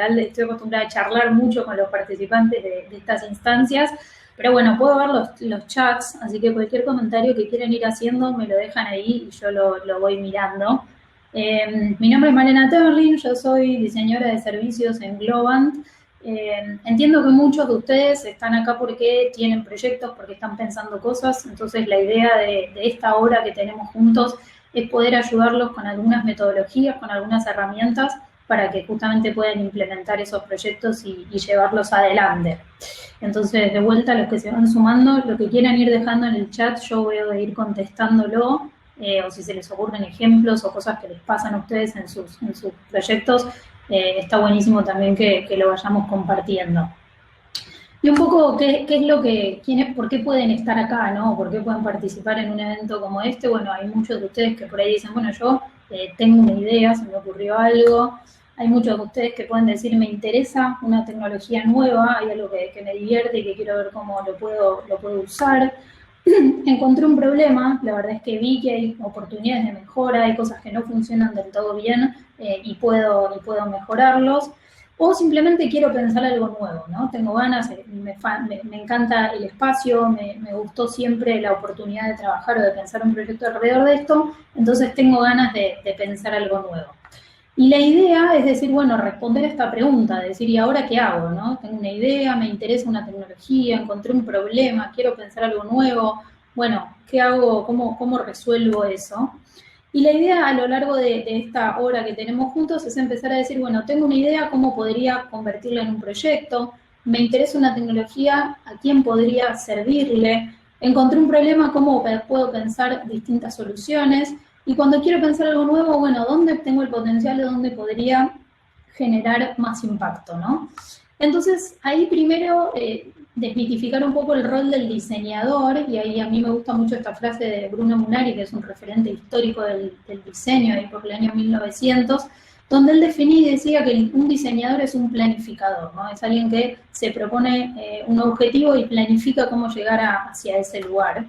general estoy acostumbrada a charlar mucho con los participantes de estas instancias, pero bueno, puedo ver los chats, así que cualquier comentario que quieran ir haciendo me lo dejan ahí y yo lo voy mirando. Mi nombre es Malena Teberlin, yo soy diseñadora de servicios en Globant. Entiendo que muchos de ustedes están acá porque tienen proyectos, porque están pensando cosas, entonces la idea de esta hora que tenemos juntos es poder ayudarlos con algunas metodologías, con algunas herramientas para que justamente puedan implementar esos proyectos y llevarlos adelante. Entonces, de vuelta, los que se van sumando, lo que quieran ir dejando en el chat, yo voy a ir contestándolo, o si se les ocurren ejemplos o cosas que les pasan a ustedes en sus proyectos, está buenísimo también que lo vayamos compartiendo. Y un poco, ¿por qué pueden estar acá, no? ¿Por qué pueden participar en un evento como este? Bueno, hay muchos de ustedes que por ahí dicen, bueno, yo tengo una idea, se me ocurrió algo. Hay muchos de ustedes que pueden decir, me interesa una tecnología nueva, hay algo que me divierte y que quiero ver cómo lo puedo usar. Encontré un problema, la verdad es que vi que hay oportunidades de mejora, hay cosas que no funcionan del todo bien y puedo mejorarlos. O simplemente quiero pensar algo nuevo, ¿no? Tengo ganas, me encanta el espacio, me gustó siempre la oportunidad de trabajar o de pensar un proyecto alrededor de esto, entonces tengo ganas de pensar algo nuevo. Y la idea es decir, bueno, responder a esta pregunta, decir, ¿y ahora qué hago, no? Tengo una idea, me interesa una tecnología, encontré un problema, quiero pensar algo nuevo, bueno, ¿qué hago? ¿Cómo resuelvo eso? Y la idea a lo largo de esta hora que tenemos juntos es empezar a decir, bueno, tengo una idea, ¿cómo podría convertirla en un proyecto? Me interesa una tecnología, ¿a quién podría servirle? Encontré un problema, ¿cómo puedo pensar distintas soluciones? Y cuando quiero pensar algo nuevo, bueno, ¿dónde tengo el potencial de dónde podría generar más impacto, no? Entonces, ahí primero desmitificar un poco el rol del diseñador, y ahí a mí me gusta mucho esta frase de Bruno Munari, que es un referente histórico del diseño, ahí por el año 1900, donde él definía y decía que un diseñador es un planificador, ¿no? Es alguien que se propone un objetivo y planifica cómo llegar hacia ese lugar.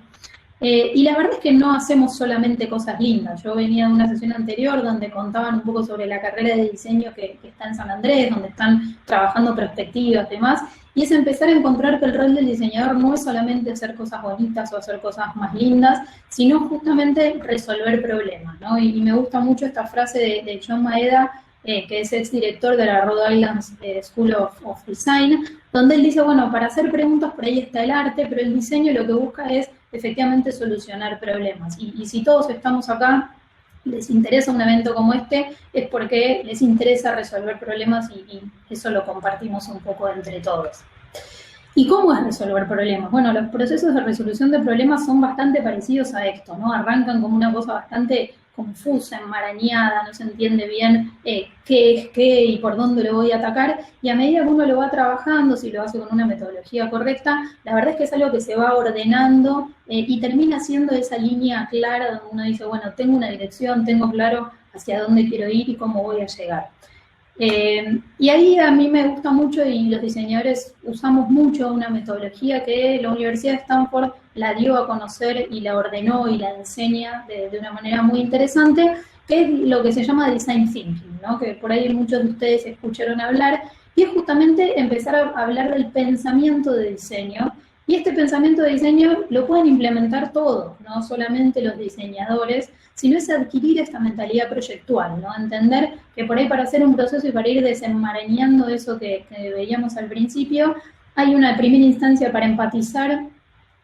Y la verdad es que no hacemos solamente cosas lindas. Yo venía de una sesión anterior donde contaban un poco sobre la carrera de diseño que está en San Andrés, donde están trabajando perspectivas y demás, y es empezar a encontrar que el rol del diseñador no es solamente hacer cosas bonitas o hacer cosas más lindas, sino justamente resolver problemas, ¿no? Y me gusta mucho esta frase de John Maeda, que es exdirector de la Rhode Island School of Design, donde él dice, bueno, para hacer preguntas por ahí está el arte, pero el diseño lo que busca es efectivamente solucionar problemas. Y si todos estamos acá, les interesa un evento como este, es porque les interesa resolver problemas y eso lo compartimos un poco entre todos. ¿Y cómo es resolver problemas? Bueno, los procesos de resolución de problemas son bastante parecidos a esto, ¿no? Arrancan como una cosa bastante confusa, enmarañada, no se entiende bien qué es qué y por dónde lo voy a atacar, y a medida que uno lo va trabajando, si lo hace con una metodología correcta, la verdad es que es algo que se va ordenando y termina siendo esa línea clara donde uno dice, bueno, tengo una dirección, tengo claro hacia dónde quiero ir y cómo voy a llegar. Y ahí a mí me gusta mucho y los diseñadores usamos mucho una metodología que la Universidad de Stanford la dio a conocer y la ordenó y la enseña de una manera muy interesante, que es lo que se llama Design Thinking, ¿no? Que por ahí muchos de ustedes escucharon hablar, y es justamente empezar a hablar del pensamiento de diseño, y este pensamiento de diseño lo pueden implementar todos, no solamente los diseñadores, sino es adquirir esta mentalidad proyectual, ¿no? Entender que por ahí para hacer un proceso y para ir desenmarañando eso que veíamos al principio, hay una primera instancia para empatizar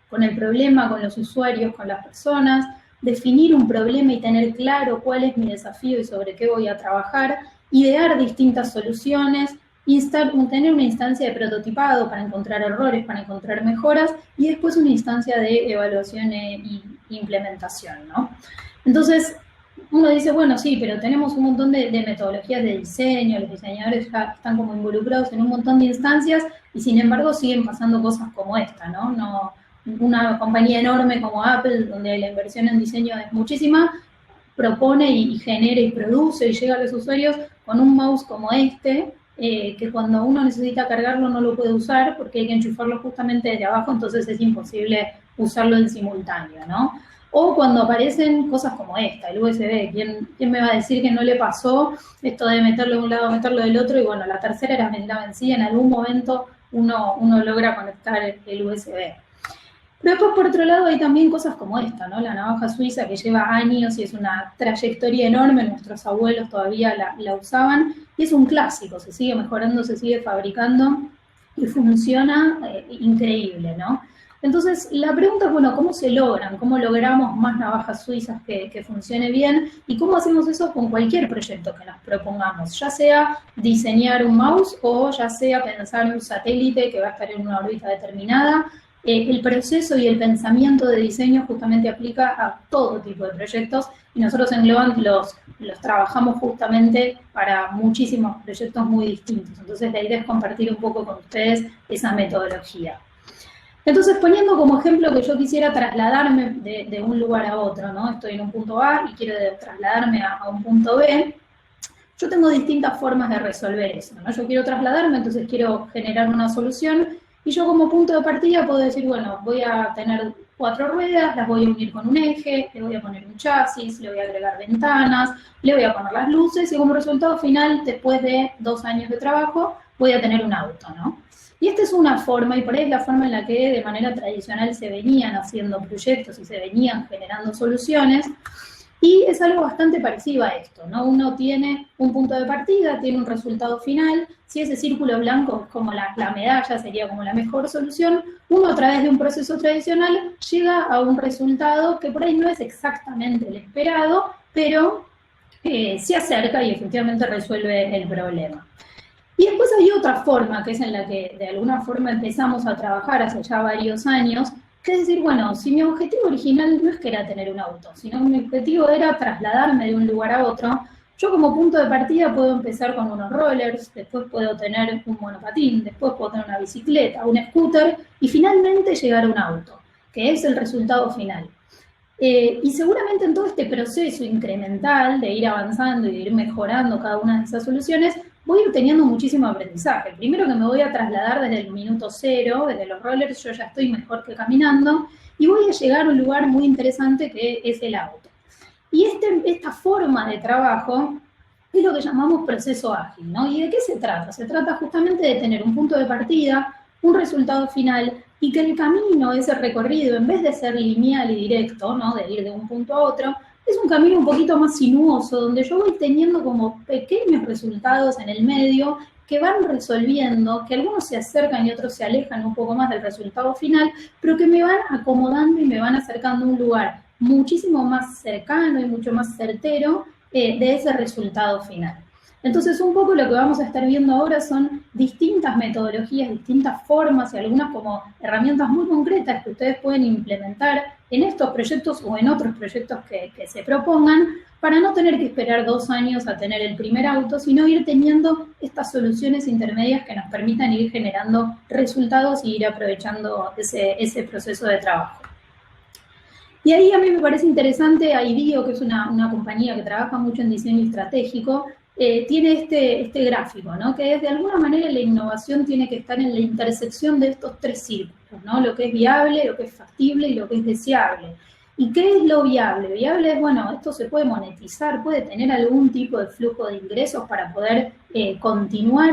con el problema, con los usuarios, con las personas, definir un problema y tener claro cuál es mi desafío y sobre qué voy a trabajar, idear distintas soluciones, tener una instancia de prototipado para encontrar errores, para encontrar mejoras, y después una instancia de evaluación e implementación, ¿no? Entonces, uno dice, bueno, sí, pero tenemos un montón de metodologías de diseño, los diseñadores ya están como involucrados en un montón de instancias, y sin embargo siguen pasando cosas como esta, ¿no? Una compañía enorme como Apple, donde la inversión en diseño es muchísima, propone y genera y produce y llega a los usuarios con un mouse como este, que cuando uno necesita cargarlo no lo puede usar porque hay que enchufarlo justamente desde abajo, entonces es imposible usarlo en simultáneo, ¿no? O cuando aparecen cosas como esta, el USB, ¿quién me va a decir que no le pasó esto de meterlo de un lado, meterlo del otro? Y bueno, la tercera era la vencida, en algún momento uno logra conectar el USB. Pero después, por otro lado, hay también cosas como esta, ¿no? La navaja suiza, que lleva años y es una trayectoria enorme, nuestros abuelos todavía la usaban, y es un clásico, se sigue mejorando, se sigue fabricando, y funciona increíble, ¿no? Entonces, la pregunta es, bueno, ¿cómo se logran? ¿Cómo logramos más navajas suizas que funcione bien? ¿Y cómo hacemos eso con cualquier proyecto que nos propongamos? Ya sea diseñar un mouse o ya sea pensar en un satélite que va a estar en una órbita determinada. El proceso y el pensamiento de diseño justamente aplica a todo tipo de proyectos y nosotros en Globant los trabajamos justamente para muchísimos proyectos muy distintos. Entonces la idea es compartir un poco con ustedes esa metodología. Entonces, poniendo como ejemplo que yo quisiera trasladarme de un lugar a otro, ¿no? Estoy en un punto A y quiero trasladarme a un punto B, yo tengo distintas formas de resolver eso, ¿no? Yo quiero trasladarme, entonces quiero generar una solución, y yo como punto de partida puedo decir, bueno, voy a tener 4 ruedas, las voy a unir con un eje, le voy a poner un chasis, le voy a agregar ventanas, le voy a poner las luces, y como resultado final, después de 2 años de trabajo, voy a tener un auto, ¿no? Y esta es una forma, y por ahí es la forma en la que de manera tradicional se venían haciendo proyectos y se venían generando soluciones, y es algo bastante parecido a esto, ¿no? Uno tiene un punto de partida, tiene un resultado final, si ese círculo blanco es como la medalla, sería como la mejor solución, uno a través de un proceso tradicional llega a un resultado que por ahí no es exactamente el esperado, pero se acerca y efectivamente resuelve el problema. Y después hay otra forma, que es en la que de alguna forma empezamos a trabajar hace ya varios años, que es decir, bueno, si mi objetivo original no es que era tener un auto, sino que mi objetivo era trasladarme de un lugar a otro, yo como punto de partida puedo empezar con unos rollers, después puedo tener un monopatín, después puedo tener una bicicleta, un scooter, y finalmente llegar a un auto, que es el resultado final. Y seguramente en todo este proceso incremental de ir avanzando y de ir mejorando cada una de esas soluciones, voy a ir teniendo muchísimo aprendizaje. Primero que me voy a trasladar desde el minuto cero, desde los rollers, yo ya estoy mejor que caminando, y voy a llegar a un lugar muy interesante que es el auto. Y esta forma de trabajo es lo que llamamos proceso ágil, ¿no? ¿Y de qué se trata? Se trata justamente de tener un punto de partida, un resultado final, y que el camino, ese recorrido, en vez de ser lineal y directo, ¿no? De ir de un punto a otro, es un camino un poquito más sinuoso, donde yo voy teniendo como pequeños resultados en el medio que van resolviendo, que algunos se acercan y otros se alejan un poco más del resultado final, pero que me van acomodando y me van acercando a un lugar muchísimo más cercano y mucho más certero de ese resultado final. Entonces, un poco lo que vamos a estar viendo ahora son distintas metodologías, distintas formas y algunas como herramientas muy concretas que ustedes pueden implementar en estos proyectos o en otros proyectos que se propongan para no tener que esperar 2 años a tener el primer auto, sino ir teniendo estas soluciones intermedias que nos permitan ir generando resultados y ir aprovechando ese proceso de trabajo. Y ahí a mí me parece interesante, IDEO, que es una compañía que trabaja mucho en diseño estratégico, tiene este gráfico, ¿no? Que es de alguna manera la innovación tiene que estar en la intersección de estos 3 círculos, ¿no? Lo que es viable, lo que es factible y lo que es deseable. ¿Y qué es lo viable? Viable es, bueno, esto se puede monetizar, puede tener algún tipo de flujo de ingresos para poder continuar.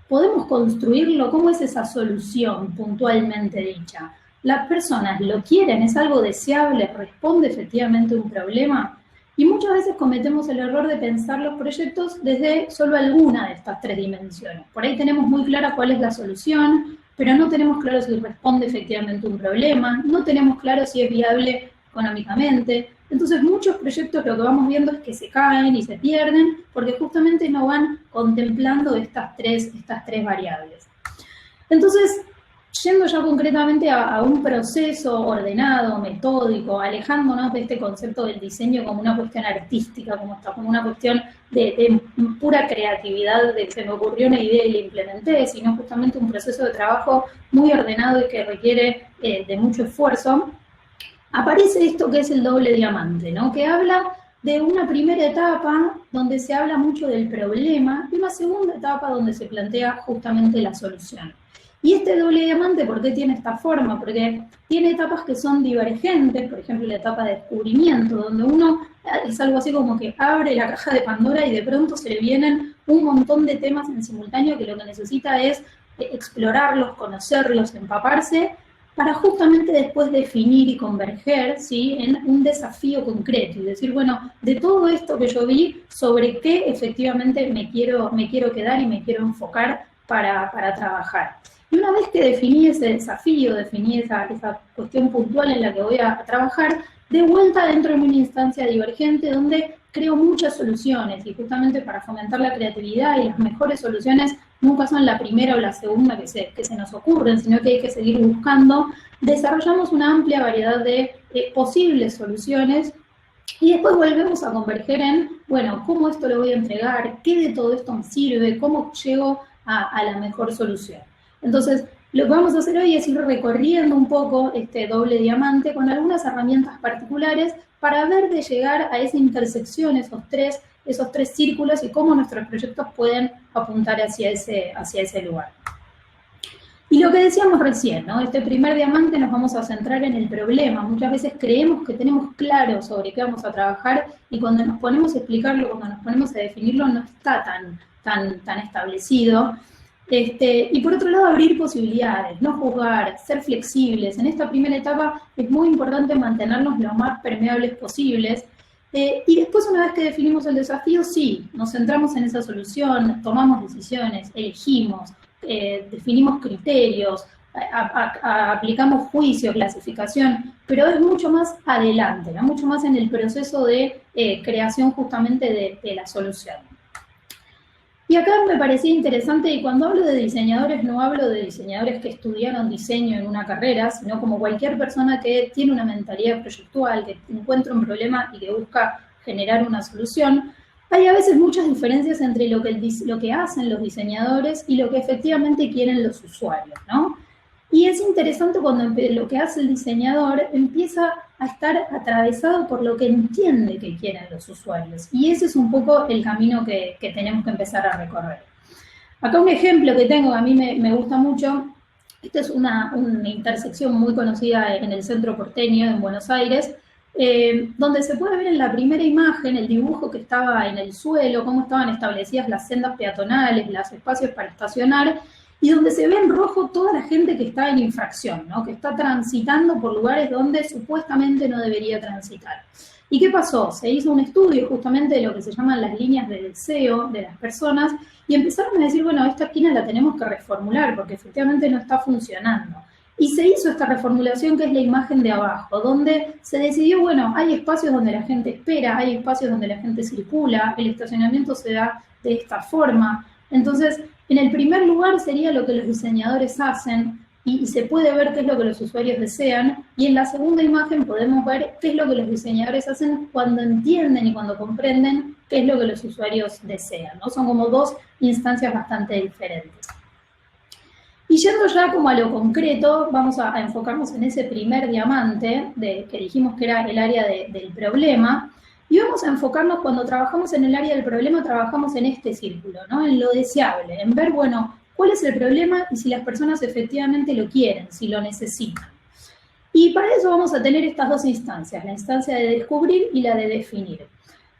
¿Podemos construirlo? ¿Cómo es esa solución puntualmente dicha? ¿Las personas lo quieren? ¿Es algo deseable? ¿Responde efectivamente a un problema? Y muchas veces cometemos el error de pensar los proyectos desde solo alguna de estas 3 dimensiones. Por ahí tenemos muy clara cuál es la solución, pero no tenemos claro si responde efectivamente a un problema, no tenemos claro si es viable económicamente. Entonces muchos proyectos lo que vamos viendo es que se caen y se pierden porque justamente no van contemplando estas tres variables. Entonces, yendo ya concretamente a un proceso ordenado, metódico, alejándonos de este concepto del diseño como una cuestión artística, como una cuestión de pura creatividad, de que se me ocurrió una idea y la implementé, sino justamente un proceso de trabajo muy ordenado y que requiere de mucho esfuerzo, aparece esto que es el doble diamante, ¿no? Que habla de una primera etapa donde se habla mucho del problema y una segunda etapa donde se plantea justamente la solución. Y este doble diamante, ¿por qué tiene esta forma? Porque tiene etapas que son divergentes, por ejemplo, la etapa de descubrimiento, donde uno es algo así como que abre la caja de Pandora y de pronto se le vienen un montón de temas en simultáneo que lo que necesita es explorarlos, conocerlos, empaparse, para justamente después definir y converger, ¿sí?, en un desafío concreto y decir, bueno, de todo esto que yo vi, sobre qué efectivamente me quiero quedar y me quiero enfocar para trabajar. Y una vez que definí ese desafío, definí esa cuestión puntual en la que voy a trabajar, de vuelta dentro de una instancia divergente donde creo muchas soluciones, y justamente para fomentar la creatividad y las mejores soluciones nunca son la primera o la segunda que se nos ocurren, sino que hay que seguir buscando. Desarrollamos una amplia variedad de posibles soluciones y después volvemos a converger en, bueno, ¿cómo esto lo voy a entregar? ¿Qué de todo esto me sirve? ¿Cómo llego a la mejor solución? Entonces, lo que vamos a hacer hoy es ir recorriendo un poco este doble diamante con algunas herramientas particulares para ver de llegar a esa intersección, esos tres círculos y cómo nuestros proyectos pueden apuntar hacia ese lugar. Y lo que decíamos recién, ¿no? Este primer diamante nos vamos a centrar en el problema. Muchas veces creemos que tenemos claro sobre qué vamos a trabajar y cuando nos ponemos a explicarlo, cuando nos ponemos a definirlo, no está tan establecido. Y por otro lado, abrir posibilidades, no juzgar, ser flexibles. En esta primera etapa es muy importante mantenernos lo más permeables posibles. Y después, una vez que definimos el desafío, sí, nos centramos en esa solución, tomamos decisiones, elegimos, definimos criterios, aplicamos juicio, clasificación, pero es mucho más adelante, ¿no? Mucho más en el proceso de creación justamente de la solución. Y acá me parecía interesante, y cuando hablo de diseñadores, no hablo de diseñadores que estudiaron diseño en una carrera, sino como cualquier persona que tiene una mentalidad proyectual, que encuentra un problema y que busca generar una solución. Hay a veces muchas diferencias entre lo que hacen los diseñadores y lo que efectivamente quieren los usuarios, ¿no? Y es interesante cuando lo que hace el diseñador empieza a estar atravesado por lo que entiende que quieren los usuarios. Y ese es un poco el camino que tenemos que empezar a recorrer. Acá un ejemplo que tengo, que a mí me gusta mucho. Esta es una intersección muy conocida en el centro porteño, en Buenos Aires, donde se puede ver en la primera imagen el dibujo que estaba en el suelo, cómo estaban establecidas las sendas peatonales, los espacios para estacionar, y donde se ve en rojo toda la gente que está en infracción, ¿no? Que está transitando por lugares donde supuestamente no debería transitar. ¿Y qué pasó? Se hizo un estudio justamente de lo que se llaman las líneas de deseo de las personas y empezaron a decir, bueno, esta esquina la tenemos que reformular porque efectivamente no está funcionando. Y se hizo esta reformulación que es la imagen de abajo, donde se decidió, bueno, hay espacios donde la gente espera, hay espacios donde la gente circula, el estacionamiento se da de esta forma. Entonces, en el primer lugar sería lo que los diseñadores hacen y se puede ver qué es lo que los usuarios desean, y en la segunda imagen podemos ver qué es lo que los diseñadores hacen cuando entienden y cuando comprenden qué es lo que los usuarios desean, ¿no? Son como dos instancias bastante diferentes. Y yendo ya como a lo concreto, vamos a enfocarnos en ese primer diamante que dijimos que era el área del problema. Y vamos a enfocarnos, cuando trabajamos en el área del problema, trabajamos en este círculo, ¿no? En lo deseable, en ver, bueno, cuál es el problema y si las personas efectivamente lo quieren, si lo necesitan. Y para eso vamos a tener estas dos instancias, la instancia de descubrir y la de definir.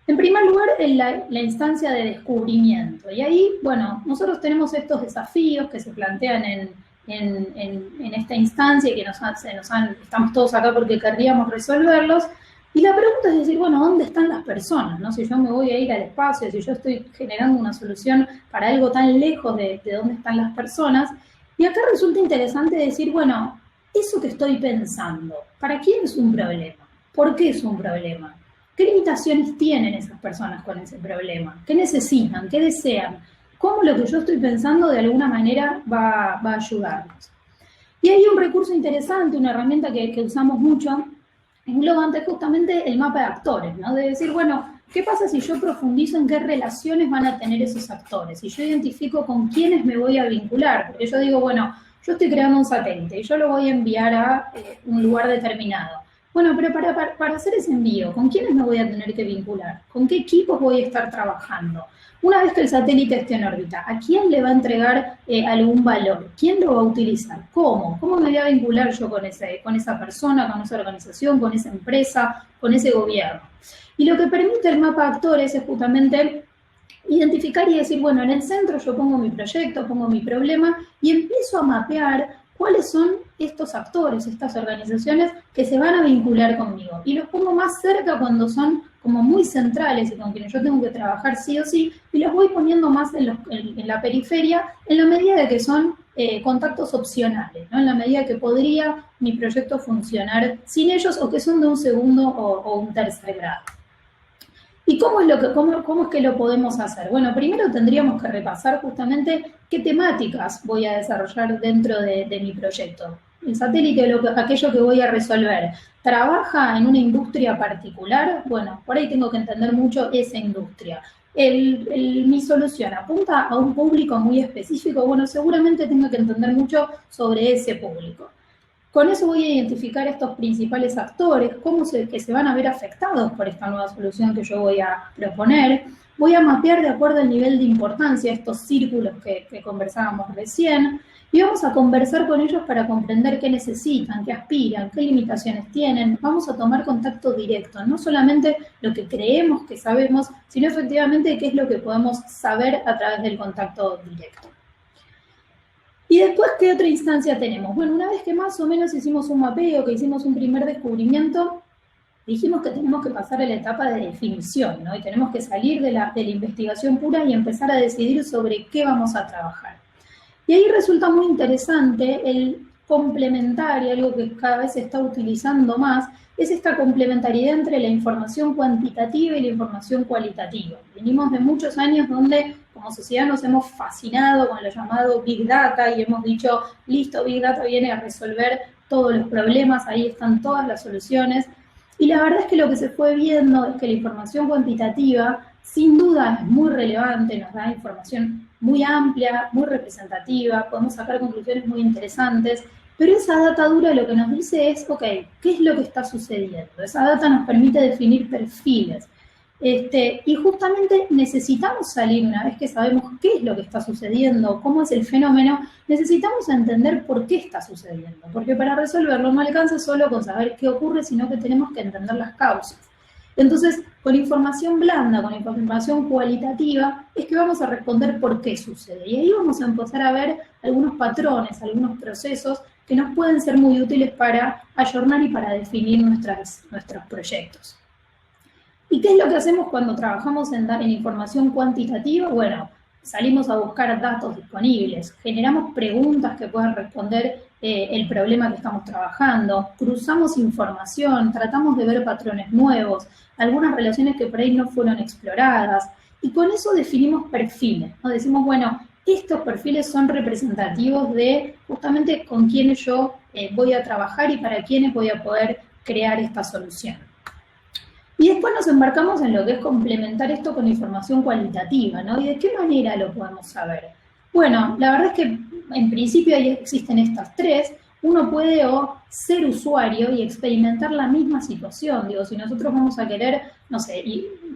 En primer lugar, la instancia de descubrimiento. Y ahí, bueno, nosotros tenemos estos desafíos que se plantean en esta instancia y que estamos todos acá porque querríamos resolverlos. Y la pregunta es decir, bueno, ¿dónde están las personas? ¿No? Si yo me voy a ir al espacio, si yo estoy generando una solución para algo tan lejos de dónde están las personas. Y acá resulta interesante decir, bueno, eso que estoy pensando, ¿para quién es un problema? ¿Por qué es un problema? ¿Qué limitaciones tienen esas personas con ese problema? ¿Qué necesitan? ¿Qué desean? ¿Cómo lo que yo estoy pensando de alguna manera va a ayudarnos? Y hay un recurso interesante, una herramienta que usamos mucho, englobante justamente el mapa de actores, ¿no? De decir, bueno, ¿qué pasa si yo profundizo en qué relaciones van a tener esos actores? Si yo identifico con quiénes me voy a vincular, porque yo digo, bueno, yo estoy creando un satélite y yo lo voy a enviar a un lugar determinado. Bueno, pero para hacer ese envío, ¿con quiénes me voy a tener que vincular? ¿Con qué equipos voy a estar trabajando? Una vez que el satélite esté en órbita, ¿a quién le va a entregar algún valor? ¿Quién lo va a utilizar? ¿Cómo? ¿Cómo me voy a vincular yo con esa persona, con esa organización, con esa empresa, con ese gobierno? Y lo que permite el mapa de actores es justamente identificar y decir, bueno, en el centro yo pongo mi proyecto, pongo mi problema y empiezo a mapear cuáles son estos actores, estas organizaciones que se van a vincular conmigo. Y los pongo más cerca cuando son como muy centrales y con quienes yo tengo que trabajar sí o sí, y los voy poniendo más en la periferia en la medida de que son contactos opcionales, ¿no? En la medida que podría mi proyecto funcionar sin ellos o que son de un segundo o un tercer grado. ¿Y cómo es que lo podemos hacer? Bueno, primero tendríamos que repasar justamente qué temáticas voy a desarrollar dentro de mi proyecto. El satélite, aquello que voy a resolver, ¿trabaja en una industria particular? Bueno, por ahí tengo que entender mucho esa industria. Mi solución apunta a un público muy específico, bueno, seguramente tengo que entender mucho sobre ese público. Con eso voy a identificar estos principales actores, que se van a ver afectados por esta nueva solución que yo voy a proponer. Voy a mapear de acuerdo al nivel de importancia estos círculos que conversábamos recién y vamos a conversar con ellos para comprender qué necesitan, qué aspiran, qué limitaciones tienen. Vamos a tomar contacto directo, no solamente lo que creemos que sabemos, sino efectivamente qué es lo que podemos saber a través del contacto directo. Y después, ¿qué otra instancia tenemos? Bueno, una vez que más o menos hicimos un mapeo, que hicimos un primer descubrimiento, dijimos que tenemos que pasar a la etapa de definición, ¿no? Y tenemos que salir de la investigación pura y empezar a decidir sobre qué vamos a trabajar. Y ahí resulta muy interesante el complementario, algo que cada vez se está utilizando más, es esta complementariedad entre la información cuantitativa y la información cualitativa. Venimos de muchos años donde como sociedad nos hemos fascinado con lo llamado Big Data y hemos dicho, listo, Big Data viene a resolver todos los problemas, ahí están todas las soluciones. Y la verdad es que lo que se fue viendo es que la información cuantitativa sin duda es muy relevante, nos da información muy amplia, muy representativa, podemos sacar conclusiones muy interesantes, pero esa data dura lo que nos dice es, ok, ¿qué es lo que está sucediendo? Esa data nos permite definir perfiles. Y justamente necesitamos salir, una vez que sabemos qué es lo que está sucediendo, cómo es el fenómeno, necesitamos entender por qué está sucediendo, porque para resolverlo no alcanza solo con saber qué ocurre, sino que tenemos que entender las causas. Entonces, con información blanda, con información cualitativa, es que vamos a responder por qué sucede. Y ahí vamos a empezar a ver algunos patrones, algunos procesos que nos pueden ser muy útiles para ayornar y para definir nuestros proyectos. ¿Y qué es lo que hacemos cuando trabajamos en información cuantitativa? Bueno, salimos a buscar datos disponibles, generamos preguntas que puedan responder el problema que estamos trabajando, cruzamos información, tratamos de ver patrones nuevos, algunas relaciones que por ahí no fueron exploradas, y con eso definimos perfiles, ¿no? Decimos, bueno, estos perfiles son representativos de justamente con quiénes yo voy a trabajar y para quiénes voy a poder crear esta solución. Y después nos embarcamos en lo que es complementar esto con información cualitativa, ¿no? ¿Y de qué manera lo podemos saber? Bueno, la verdad es que en principio ahí existen estas tres. Uno puede ser usuario y experimentar la misma situación. Digo, si nosotros vamos a querer, no sé,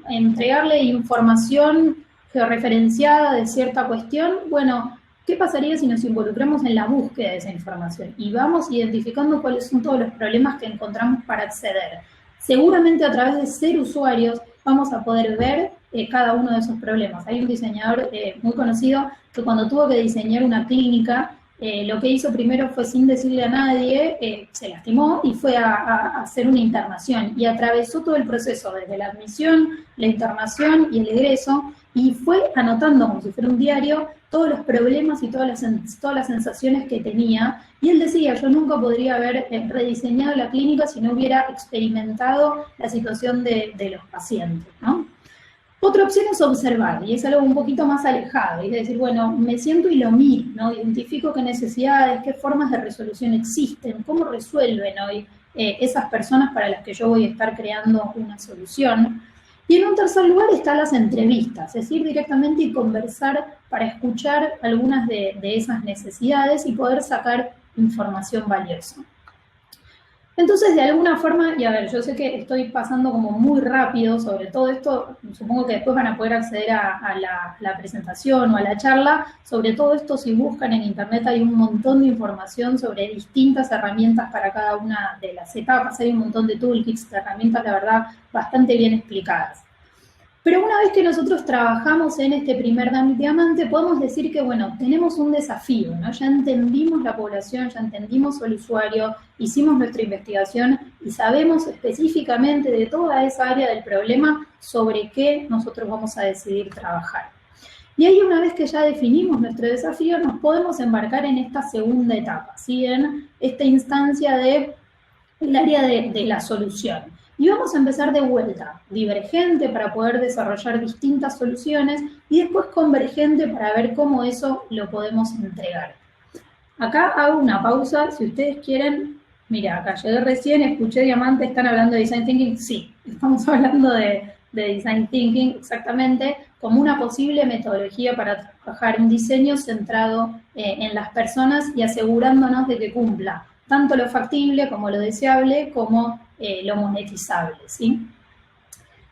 entregarle información georreferenciada de cierta cuestión, bueno, ¿qué pasaría si nos involucramos en la búsqueda de esa información? Y vamos identificando cuáles son todos los problemas que encontramos para acceder. Seguramente a través de ser usuarios vamos a poder ver cada uno de esos problemas. Hay un diseñador muy conocido que cuando tuvo que diseñar una clínica, lo que hizo primero fue sin decirle a nadie, se lastimó y fue a hacer una internación y atravesó todo el proceso, desde la admisión, la internación y el egreso, y fue anotando como si fuera un diario todos los problemas y todas las sensaciones que tenía, y él decía, yo nunca podría haber rediseñado la clínica si no hubiera experimentado la situación de los pacientes, ¿no? Otra opción es observar, y es algo un poquito más alejado, es decir, bueno, me siento y lo miro, ¿no? Identifico qué necesidades, qué formas de resolución existen, cómo resuelven hoy esas personas para las que yo voy a estar creando una solución. Y en un tercer lugar están las entrevistas, es decir, directamente y conversar para escuchar algunas de esas necesidades y poder sacar información valiosa. Entonces, de alguna forma, y a ver, yo sé que estoy pasando como muy rápido sobre todo esto, supongo que después van a poder acceder a la presentación o a la charla, sobre todo esto si buscan en internet hay un montón de información sobre distintas herramientas para cada una de las etapas, hay un montón de toolkits, de herramientas, la verdad, bastante bien explicadas. Pero una vez que nosotros trabajamos en este primer diamante, podemos decir que, bueno, tenemos un desafío, ¿no? Ya entendimos la población, ya entendimos al usuario, hicimos nuestra investigación y sabemos específicamente de toda esa área del problema sobre qué nosotros vamos a decidir trabajar. Y ahí, una vez que ya definimos nuestro desafío, nos podemos embarcar en esta segunda etapa, ¿sí? En esta instancia del área de la solución. Y vamos a empezar de vuelta, divergente para poder desarrollar distintas soluciones y después convergente para ver cómo eso lo podemos entregar. Acá hago una pausa, si ustedes quieren, mira, acá llegué recién, escuché Diamante, ¿están hablando de Design Thinking? Sí, estamos hablando de Design Thinking exactamente como una posible metodología para trabajar un diseño centrado en las personas y asegurándonos de que cumpla tanto lo factible como lo deseable como lo monetizable, ¿sí?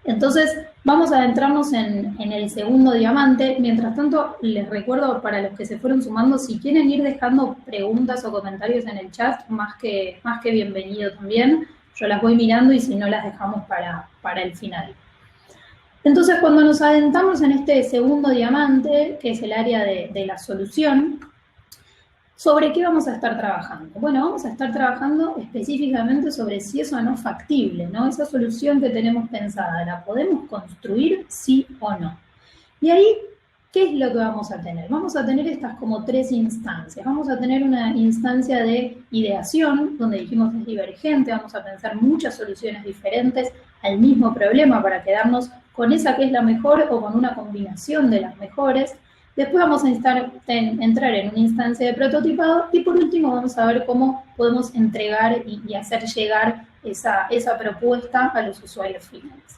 Entonces, vamos a adentrarnos en el segundo diamante. Mientras tanto, les recuerdo para los que se fueron sumando, si quieren ir dejando preguntas o comentarios en el chat, más que bienvenido también. Yo las voy mirando y si no, las dejamos para el final. Entonces, cuando nos adentramos en este segundo diamante, que es el área de la solución, ¿sobre qué vamos a estar trabajando? Bueno, vamos a estar trabajando específicamente sobre si eso no es factible, ¿no? Esa solución que tenemos pensada, ¿la podemos construir, sí o no? Y ahí, ¿qué es lo que vamos a tener? Vamos a tener estas como tres instancias. Vamos a tener una instancia de ideación, donde dijimos es divergente, vamos a pensar muchas soluciones diferentes al mismo problema para quedarnos con esa que es la mejor o con una combinación de las mejores. Después vamos a entrar en una instancia de prototipado y por último vamos a ver cómo podemos entregar y hacer llegar esa propuesta a los usuarios finales.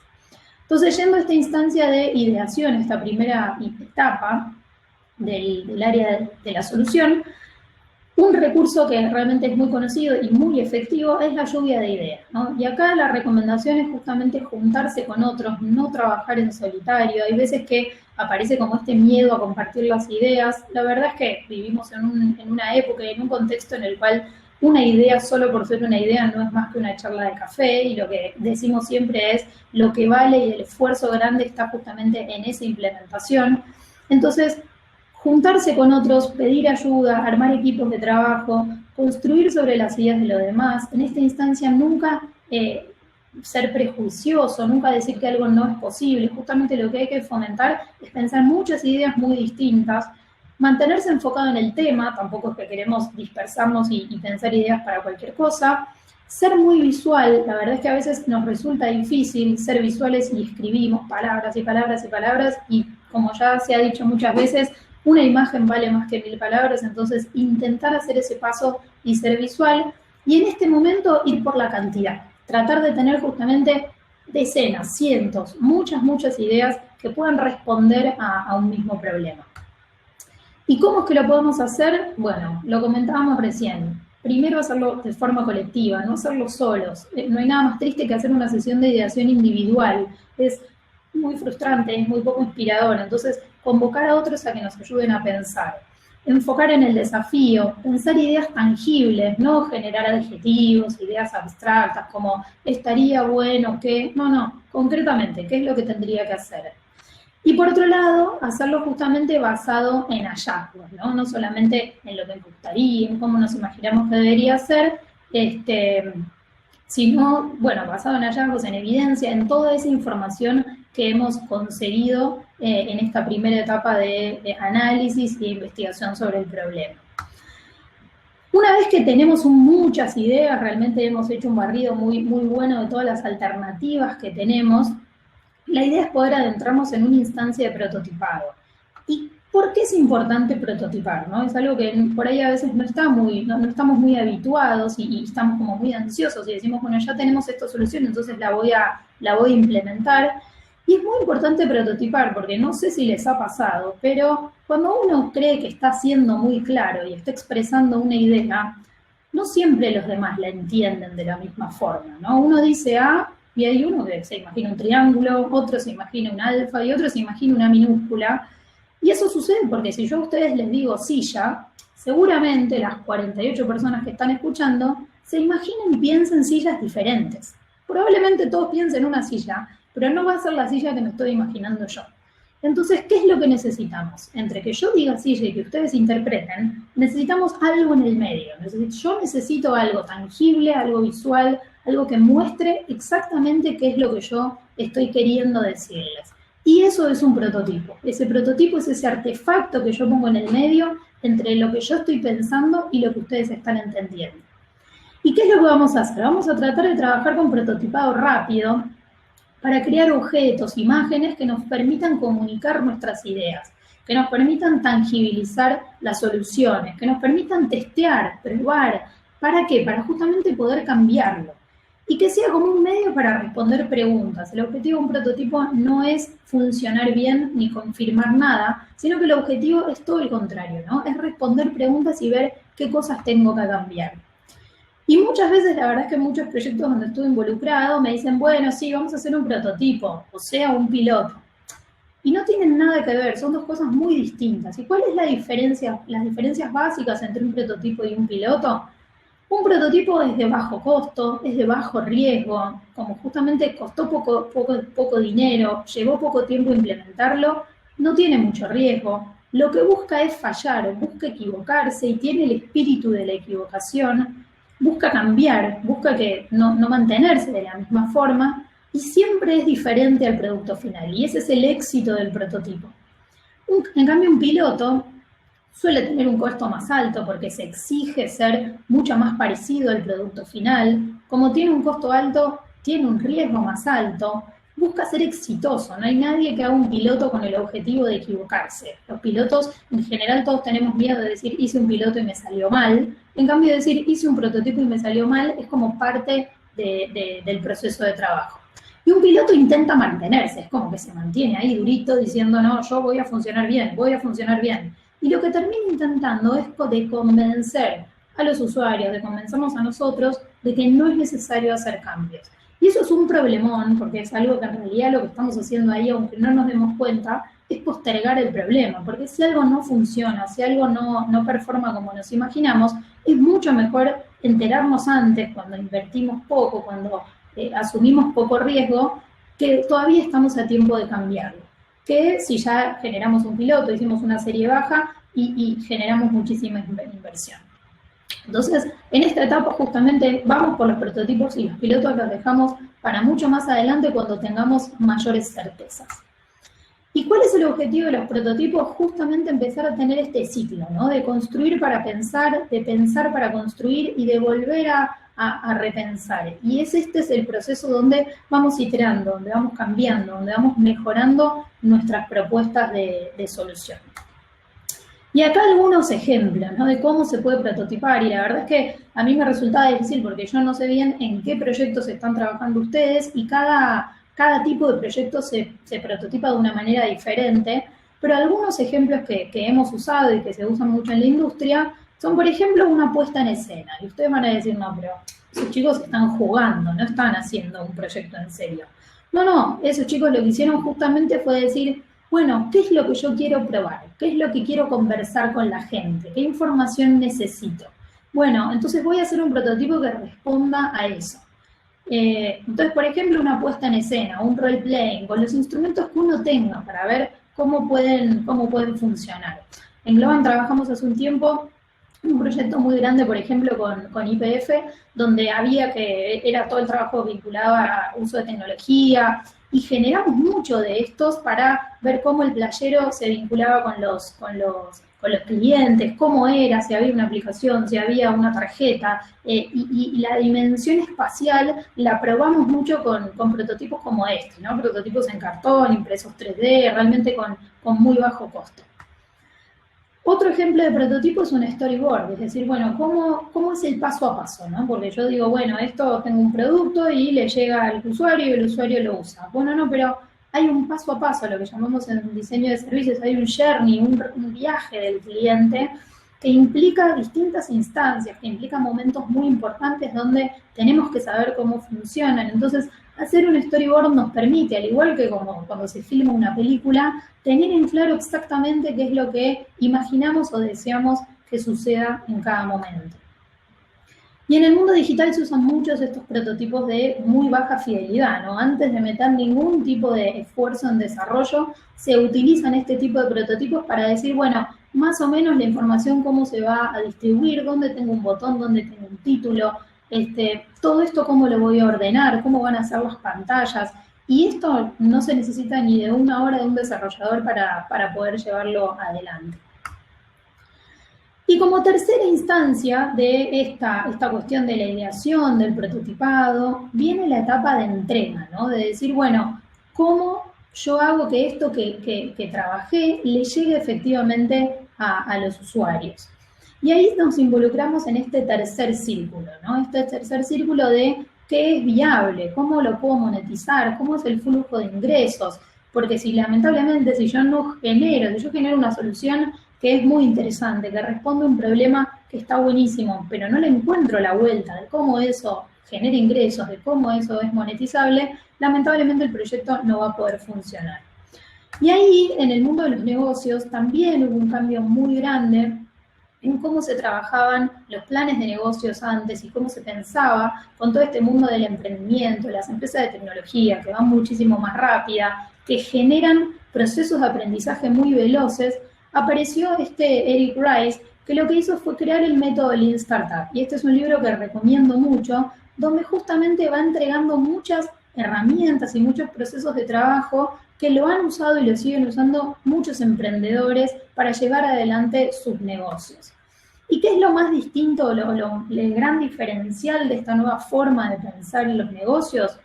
Entonces, yendo a esta instancia de ideación, esta primera etapa del área de la solución, un recurso que realmente es muy conocido y muy efectivo es la lluvia de ideas, ¿no? Y acá la recomendación es justamente juntarse con otros, no trabajar en solitario. Hay veces que aparece como este miedo a compartir las ideas. La verdad es que vivimos en una época y en un contexto en el cual una idea solo por ser una idea no es más que una charla de café y lo que decimos siempre es lo que vale y el esfuerzo grande está justamente en esa implementación. Entonces, juntarse con otros, pedir ayuda, armar equipos de trabajo, construir sobre las ideas de los demás. En esta instancia nunca ser prejuicioso, nunca decir que algo no es posible. Justamente lo que hay que fomentar es pensar muchas ideas muy distintas, mantenerse enfocado en el tema, tampoco es que queremos dispersarnos y pensar ideas para cualquier cosa. Ser muy visual, la verdad es que a veces nos resulta difícil ser visuales y escribimos palabras y palabras y palabras y como ya se ha dicho muchas veces, una imagen vale más que 1000 palabras, entonces intentar hacer ese paso y ser visual, y en este momento ir por la cantidad, tratar de tener justamente decenas, cientos, muchas ideas que puedan responder a un mismo problema. ¿Y cómo es que lo podemos hacer? Bueno, lo comentábamos recién. Primero hacerlo de forma colectiva, no hacerlo solos. No hay nada más triste que hacer una sesión de ideación individual. Es muy frustrante, es muy poco inspirador. Entonces, convocar a otros a que nos ayuden a pensar. Enfocar en el desafío, pensar ideas tangibles, no generar adjetivos, ideas abstractas como estaría bueno que... No, concretamente, ¿qué es lo que tendría que hacer? Y por otro lado, hacerlo justamente basado en hallazgos, ¿no? No solamente en lo que nos gustaría, en cómo nos imaginamos que debería ser, sino, bueno, basado en hallazgos, en evidencia, en toda esa información que hemos conseguido en esta primera etapa de análisis e investigación sobre el problema. Una vez que tenemos muchas ideas, realmente hemos hecho un barrido muy bueno de todas las alternativas que tenemos, la idea es poder adentrarnos en una instancia de prototipado. ¿Y por qué es importante prototipar? ¿No? Es algo que por ahí a veces no estamos muy habituados y estamos como muy ansiosos y decimos, bueno, ya tenemos esta solución, entonces la voy a implementar. Y es muy importante prototipar, porque no sé si les ha pasado, pero cuando uno cree que está siendo muy claro y está expresando una idea, no siempre los demás la entienden de la misma forma, ¿no? Uno dice A y hay uno que se imagina un triángulo, otro se imagina un alfa y otro se imagina una minúscula. Y eso sucede porque si yo a ustedes les digo silla, seguramente las 48 personas que están escuchando se imaginen y piensen sillas diferentes. Probablemente todos piensen una silla, pero no va a ser la silla que me estoy imaginando yo. Entonces, ¿qué es lo que necesitamos? Entre que yo diga silla y que ustedes interpreten, necesitamos algo en el medio. Yo necesito algo tangible, algo visual, algo que muestre exactamente qué es lo que yo estoy queriendo decirles. Y eso es un prototipo. Ese prototipo es ese artefacto que yo pongo en el medio entre lo que yo estoy pensando y lo que ustedes están entendiendo. ¿Y qué es lo que vamos a hacer? Vamos a tratar de trabajar con prototipado rápido para crear objetos, imágenes que nos permitan comunicar nuestras ideas, que nos permitan tangibilizar las soluciones, que nos permitan testear, probar. ¿Para qué? Para justamente poder cambiarlo. Y que sea como un medio para responder preguntas. El objetivo de un prototipo no es funcionar bien ni confirmar nada, sino que el objetivo es todo el contrario, ¿no? Es responder preguntas y ver qué cosas tengo que cambiar. Y muchas veces, la verdad es que en muchos proyectos donde estuve involucrado me dicen, bueno, sí, vamos a hacer un prototipo, o sea, un piloto. Y no tienen nada que ver, son dos cosas muy distintas. ¿Y cuál es la diferencia, las diferencias básicas entre un prototipo y un piloto? Un prototipo es de bajo costo, es de bajo riesgo, como justamente costó poco dinero, llevó poco tiempo implementarlo, no tiene mucho riesgo. Lo que busca es fallar, busca equivocarse y tiene el espíritu de la equivocación, busca cambiar, busca que no mantenerse de la misma forma y siempre es diferente al producto final. Y ese es el éxito del prototipo. En cambio, un piloto suele tener un costo más alto porque se exige ser mucho más parecido al producto final. Como tiene un costo alto, tiene un riesgo más alto. Busca ser exitoso. No hay nadie que haga un piloto con el objetivo de equivocarse. Los pilotos, en general, todos tenemos miedo de decir hice un piloto y me salió mal. En cambio, decir hice un prototipo y me salió mal es como parte del proceso de trabajo. Y un piloto intenta mantenerse, es como que se mantiene ahí durito diciendo, no, yo voy a funcionar bien, voy a funcionar bien. Y lo que termina intentando es de convencer a los usuarios, de convencernos a nosotros de que no es necesario hacer cambios. Y eso es un problemón, porque es algo que en realidad lo que estamos haciendo ahí, aunque no nos demos cuenta, es postergar el problema. Porque si algo no funciona, si algo no performa como nos imaginamos, es mucho mejor enterarnos antes, cuando invertimos poco, cuando asumimos poco riesgo, que todavía estamos a tiempo de cambiarlo. Que si ya generamos un piloto, hicimos una serie baja y generamos muchísima inversión. Entonces, en esta etapa justamente vamos por los prototipos y los pilotos los dejamos para mucho más adelante cuando tengamos mayores certezas. ¿Y cuál es el objetivo de los prototipos? Justamente empezar a tener este ciclo, ¿no? De construir para pensar, de pensar para construir y de volver a repensar. Y este es el proceso donde vamos iterando, donde vamos cambiando, donde vamos mejorando nuestras propuestas de solución. Y acá algunos ejemplos, ¿no? De cómo se puede prototipar, y la verdad es que a mí me resultaba difícil porque yo no sé bien en qué proyectos están trabajando ustedes y cada tipo de proyecto se prototipa de una manera diferente, pero algunos ejemplos que hemos usado y que se usan mucho en la industria son, por ejemplo, una puesta en escena. Y ustedes van a decir, no, pero esos chicos están jugando, no están haciendo un proyecto en serio. No, esos chicos lo que hicieron justamente fue decir, bueno, ¿qué es lo que yo quiero probar? ¿Qué es lo que quiero conversar con la gente? ¿Qué información necesito? Bueno, entonces voy a hacer un prototipo que responda a eso. Entonces, por ejemplo, una puesta en escena, un role-playing, con los instrumentos que uno tenga para ver cómo pueden funcionar. En Globant trabajamos hace un tiempo un proyecto muy grande, por ejemplo, con YPF, donde era todo el trabajo vinculado a uso de tecnología, y generamos mucho de estos para ver cómo el playero se vinculaba con los clientes, cómo era, si había una aplicación, si había una tarjeta, y la dimensión espacial la probamos mucho con prototipos como este, ¿no? Prototipos en cartón, impresos 3D, realmente con muy bajo costo. Otro ejemplo de prototipo es un storyboard, es decir, bueno, ¿cómo es el paso a paso, ¿no? Porque yo digo, bueno, tengo un producto y le llega al usuario y el usuario lo usa. Bueno, no, pero hay un paso a paso, lo que llamamos en diseño de servicios, hay un journey, un viaje del cliente, que implica distintas instancias, que implica momentos muy importantes donde tenemos que saber cómo funcionan. Entonces, hacer un storyboard nos permite, al igual que como cuando se filma una película, tener en claro exactamente qué es lo que imaginamos o deseamos que suceda en cada momento. Y en el mundo digital se usan muchos estos prototipos de muy baja fidelidad, ¿no? Antes de meter ningún tipo de esfuerzo en desarrollo, se utilizan este tipo de prototipos para decir, bueno, más o menos la información cómo se va a distribuir, dónde tengo un botón, dónde tengo un título, todo esto cómo lo voy a ordenar, cómo van a ser las pantallas. Y esto no se necesita ni de una hora de un desarrollador para poder llevarlo adelante. Y como tercera instancia de esta cuestión de la ideación, del prototipado, viene la etapa de entrega, ¿no? De decir, bueno, ¿cómo yo hago que esto que trabajé le llegue efectivamente a los usuarios? Y ahí nos involucramos en este tercer círculo, ¿no? Este tercer círculo de qué es viable, cómo lo puedo monetizar, cómo es el flujo de ingresos, porque si lamentablemente si yo genero una solución que es muy interesante, que responde a un problema que está buenísimo, pero no le encuentro la vuelta de cómo eso genera ingresos, de cómo eso es monetizable, lamentablemente el proyecto no va a poder funcionar. Y ahí, en el mundo de los negocios, también hubo un cambio muy grande en cómo se trabajaban los planes de negocios antes y cómo se pensaba con todo este mundo del emprendimiento, las empresas de tecnología que van muchísimo más rápida, que generan procesos de aprendizaje muy veloces. Apareció Eric Rice, que lo que hizo fue crear el método Lean Startup. Y este es un libro que recomiendo mucho, donde justamente va entregando muchas herramientas y muchos procesos de trabajo que lo han usado y lo siguen usando muchos emprendedores para llevar adelante sus negocios. ¿Y qué es lo más distinto, el gran diferencial de esta nueva forma de pensar en los negocios?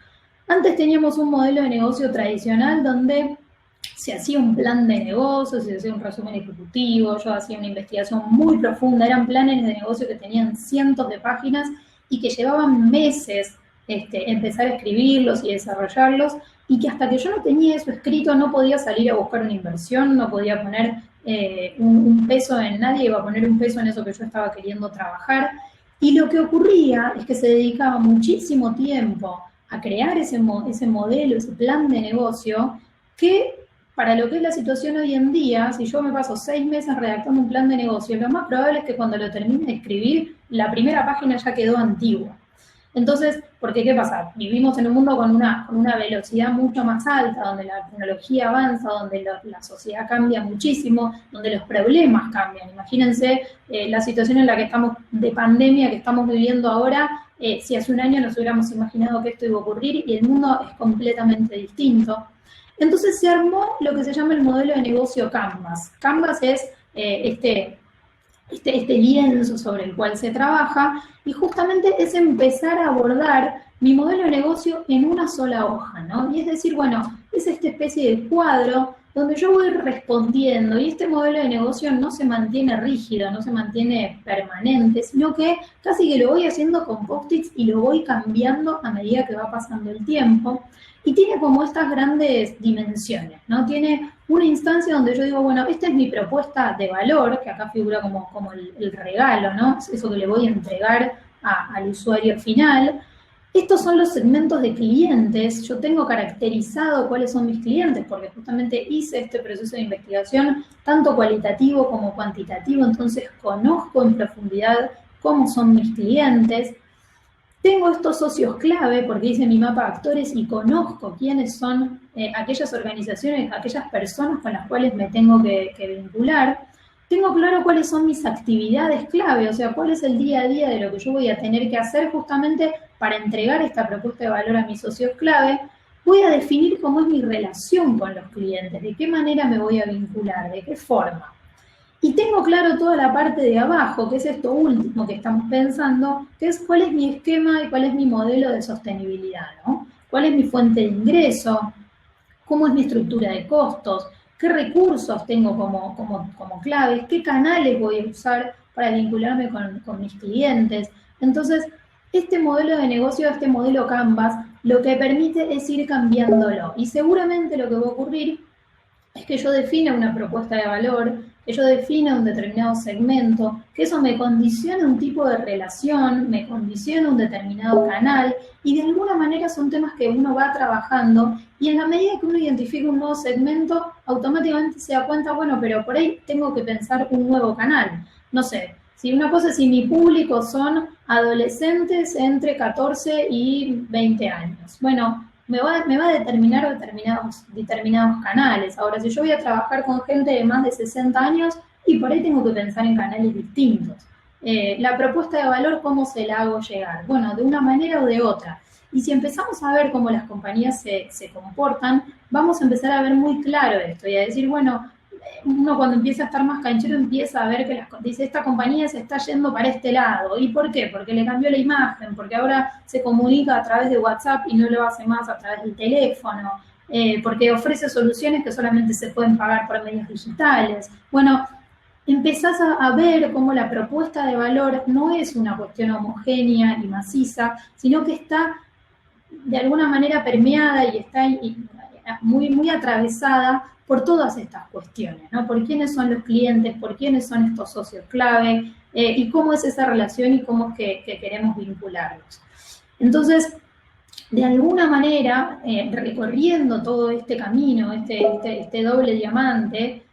Antes teníamos un modelo de negocio tradicional donde se hacía un plan de negocio, se hacía un resumen ejecutivo, yo hacía una investigación muy profunda, eran planes de negocio que tenían cientos de páginas y que llevaban meses empezar a escribirlos y desarrollarlos, y que hasta que yo no tenía eso escrito no podía salir a buscar una inversión, no podía poner un peso en nadie, iba a poner un peso en eso que yo estaba queriendo trabajar. Y lo que ocurría es que se dedicaba muchísimo tiempo a crear ese modelo, ese plan de negocio, que para lo que es la situación hoy en día, si yo me paso 6 meses redactando un plan de negocio, lo más probable es que cuando lo termine de escribir, la primera página ya quedó antigua. Entonces, porque ¿qué pasa? Vivimos en un mundo con una velocidad mucho más alta, donde la tecnología avanza, donde la sociedad cambia muchísimo, donde los problemas cambian. Imagínense la situación en la que estamos, de pandemia que estamos viviendo ahora, si hace un año nos hubiéramos imaginado que esto iba a ocurrir y el mundo es completamente distinto. Entonces se armó lo que se llama el modelo de negocio Canvas. Canvas es este lienzo sobre el cual se trabaja, y justamente es empezar a abordar mi modelo de negocio en una sola hoja, ¿no? Y es decir, bueno, es esta especie de cuadro donde yo voy respondiendo, y este modelo de negocio no se mantiene rígido, no se mantiene permanente, sino que casi que lo voy haciendo con post-its y lo voy cambiando a medida que va pasando el tiempo. Y tiene como estas grandes dimensiones, ¿no? Tiene una instancia donde yo digo, bueno, esta es mi propuesta de valor, que acá figura como el regalo, ¿no? Eso que le voy a entregar al usuario final. Estos son los segmentos de clientes. Yo tengo caracterizado cuáles son mis clientes, porque justamente hice este proceso de investigación, tanto cualitativo como cuantitativo, entonces conozco en profundidad cómo son mis clientes. Tengo estos socios clave, porque hice mi mapa de actores y conozco quiénes son aquellas organizaciones, aquellas personas con las cuales me tengo que vincular. Tengo claro cuáles son mis actividades clave, o sea, cuál es el día a día de lo que yo voy a tener que hacer justamente para entregar esta propuesta de valor a mis socios clave. Voy a definir cómo es mi relación con los clientes, de qué manera me voy a vincular, de qué forma. Y tengo claro toda la parte de abajo, que es esto último que estamos pensando, que es cuál es mi esquema y cuál es mi modelo de sostenibilidad, ¿no? ¿Cuál es mi fuente de ingreso? ¿Cómo es mi estructura de costos? ¿Qué recursos tengo como claves? ¿Qué canales voy a usar para vincularme con mis clientes? Entonces, este modelo de negocio, este modelo Canvas, lo que permite es ir cambiándolo. Y seguramente lo que va a ocurrir es que yo defina una propuesta de valor, que yo defina un determinado segmento, que eso me condiciona un tipo de relación, me condiciona un determinado canal, y de alguna manera son temas que uno va trabajando, y en la medida que uno identifica un nuevo segmento, automáticamente se da cuenta, bueno, pero por ahí tengo que pensar un nuevo canal. No sé, si una cosa es si mi público son adolescentes entre 14 y 20 años. Bueno, me va a determinar determinados canales. Ahora, si yo voy a trabajar con gente de más de 60 años, y por ahí tengo que pensar en canales distintos. La propuesta de valor, ¿cómo se la hago llegar? Bueno, de una manera o de otra. Y si empezamos a ver cómo las compañías se comportan, vamos a empezar a ver muy claro esto y a decir, bueno, uno cuando empieza a estar más canchero empieza a ver que dice, esta compañía se está yendo para este lado. ¿Y por qué? Porque le cambió la imagen, porque ahora se comunica a través de WhatsApp y no lo hace más a través del teléfono, porque ofrece soluciones que solamente se pueden pagar por medios digitales. Bueno, empezás a ver cómo la propuesta de valor no es una cuestión homogénea y maciza, sino que está de alguna manera permeada y está muy, muy atravesada por todas estas cuestiones, ¿no? Por quiénes son los clientes, por quiénes son estos socios clave, y cómo es esa relación y cómo es que queremos vincularlos. Entonces, de alguna manera, recorriendo todo este camino, este doble diamante,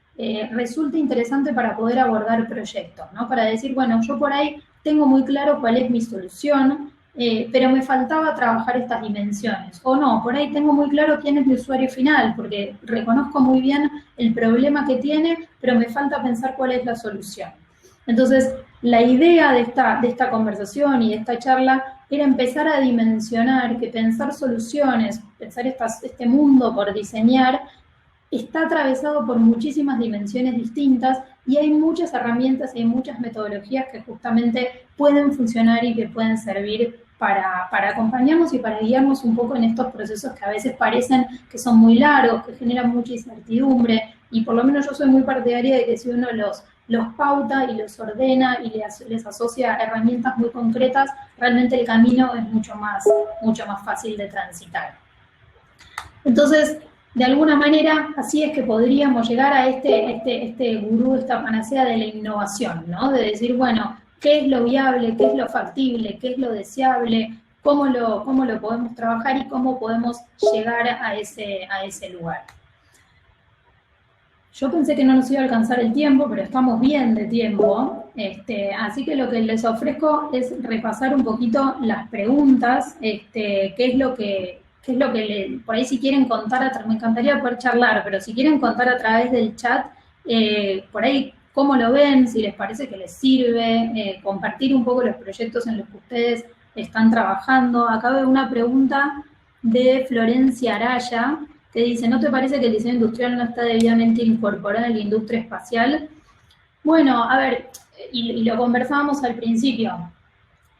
resulta interesante para poder abordar proyectos, ¿no? Para decir, bueno, yo por ahí tengo muy claro cuál es mi solución, pero me faltaba trabajar estas dimensiones. O no, por ahí tengo muy claro quién es mi usuario final, porque reconozco muy bien el problema que tiene, pero me falta pensar cuál es la solución. Entonces, la idea de esta conversación y de esta charla era empezar a dimensionar que pensar soluciones, pensar este mundo por diseñar, está atravesado por muchísimas dimensiones distintas y hay muchas herramientas y hay muchas metodologías que justamente pueden funcionar y que pueden servir para acompañarnos y para guiarnos un poco en estos procesos que a veces parecen que son muy largos, que generan mucha incertidumbre, y por lo menos yo soy muy partidaria de que si uno los pauta y los ordena y les asocia herramientas muy concretas, realmente el camino es mucho más fácil de transitar. Entonces, de alguna manera, así es que podríamos llegar a este gurú, esta panacea de la innovación, ¿no? De decir, bueno, ¿qué es lo viable, qué es lo factible, qué es lo deseable, cómo lo podemos trabajar y cómo podemos llegar a ese lugar? Yo pensé que no nos iba a alcanzar el tiempo, pero estamos bien de tiempo, así que lo que les ofrezco es repasar un poquito las preguntas, qué es lo que por ahí si quieren contar, me encantaría poder charlar, pero si quieren contar a través del chat, por ahí cómo lo ven, si les parece que les sirve, compartir un poco los proyectos en los que ustedes están trabajando. Acá veo una pregunta de Florencia Araya, que dice, ¿no te parece que el diseño industrial no está debidamente incorporado en la industria espacial? Bueno, a ver, y lo conversábamos al principio,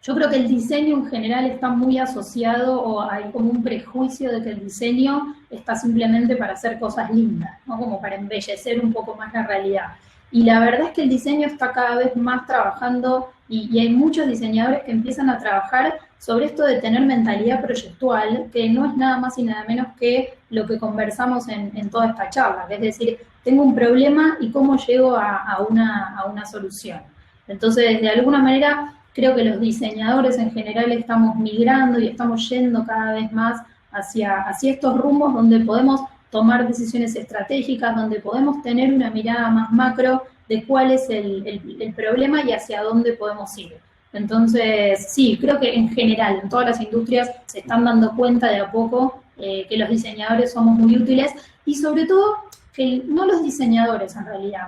yo creo que el diseño en general está muy asociado, o hay como un prejuicio de que el diseño está simplemente para hacer cosas lindas, ¿no? Como para embellecer un poco más la realidad. Y la verdad es que el diseño está cada vez más trabajando, y hay muchos diseñadores que empiezan a trabajar sobre esto de tener mentalidad proyectual, que no es nada más y nada menos que lo que conversamos en toda esta charla, es decir, tengo un problema y cómo llego a una solución. Entonces, de alguna manera, creo que los diseñadores en general estamos migrando y estamos yendo cada vez más hacia estos rumbos donde podemos tomar decisiones estratégicas, donde podemos tener una mirada más macro de cuál es el problema y hacia dónde podemos ir. Entonces, sí, creo que en general, en todas las industrias se están dando cuenta de a poco que los diseñadores somos muy útiles, y sobre todo que no los diseñadores en realidad,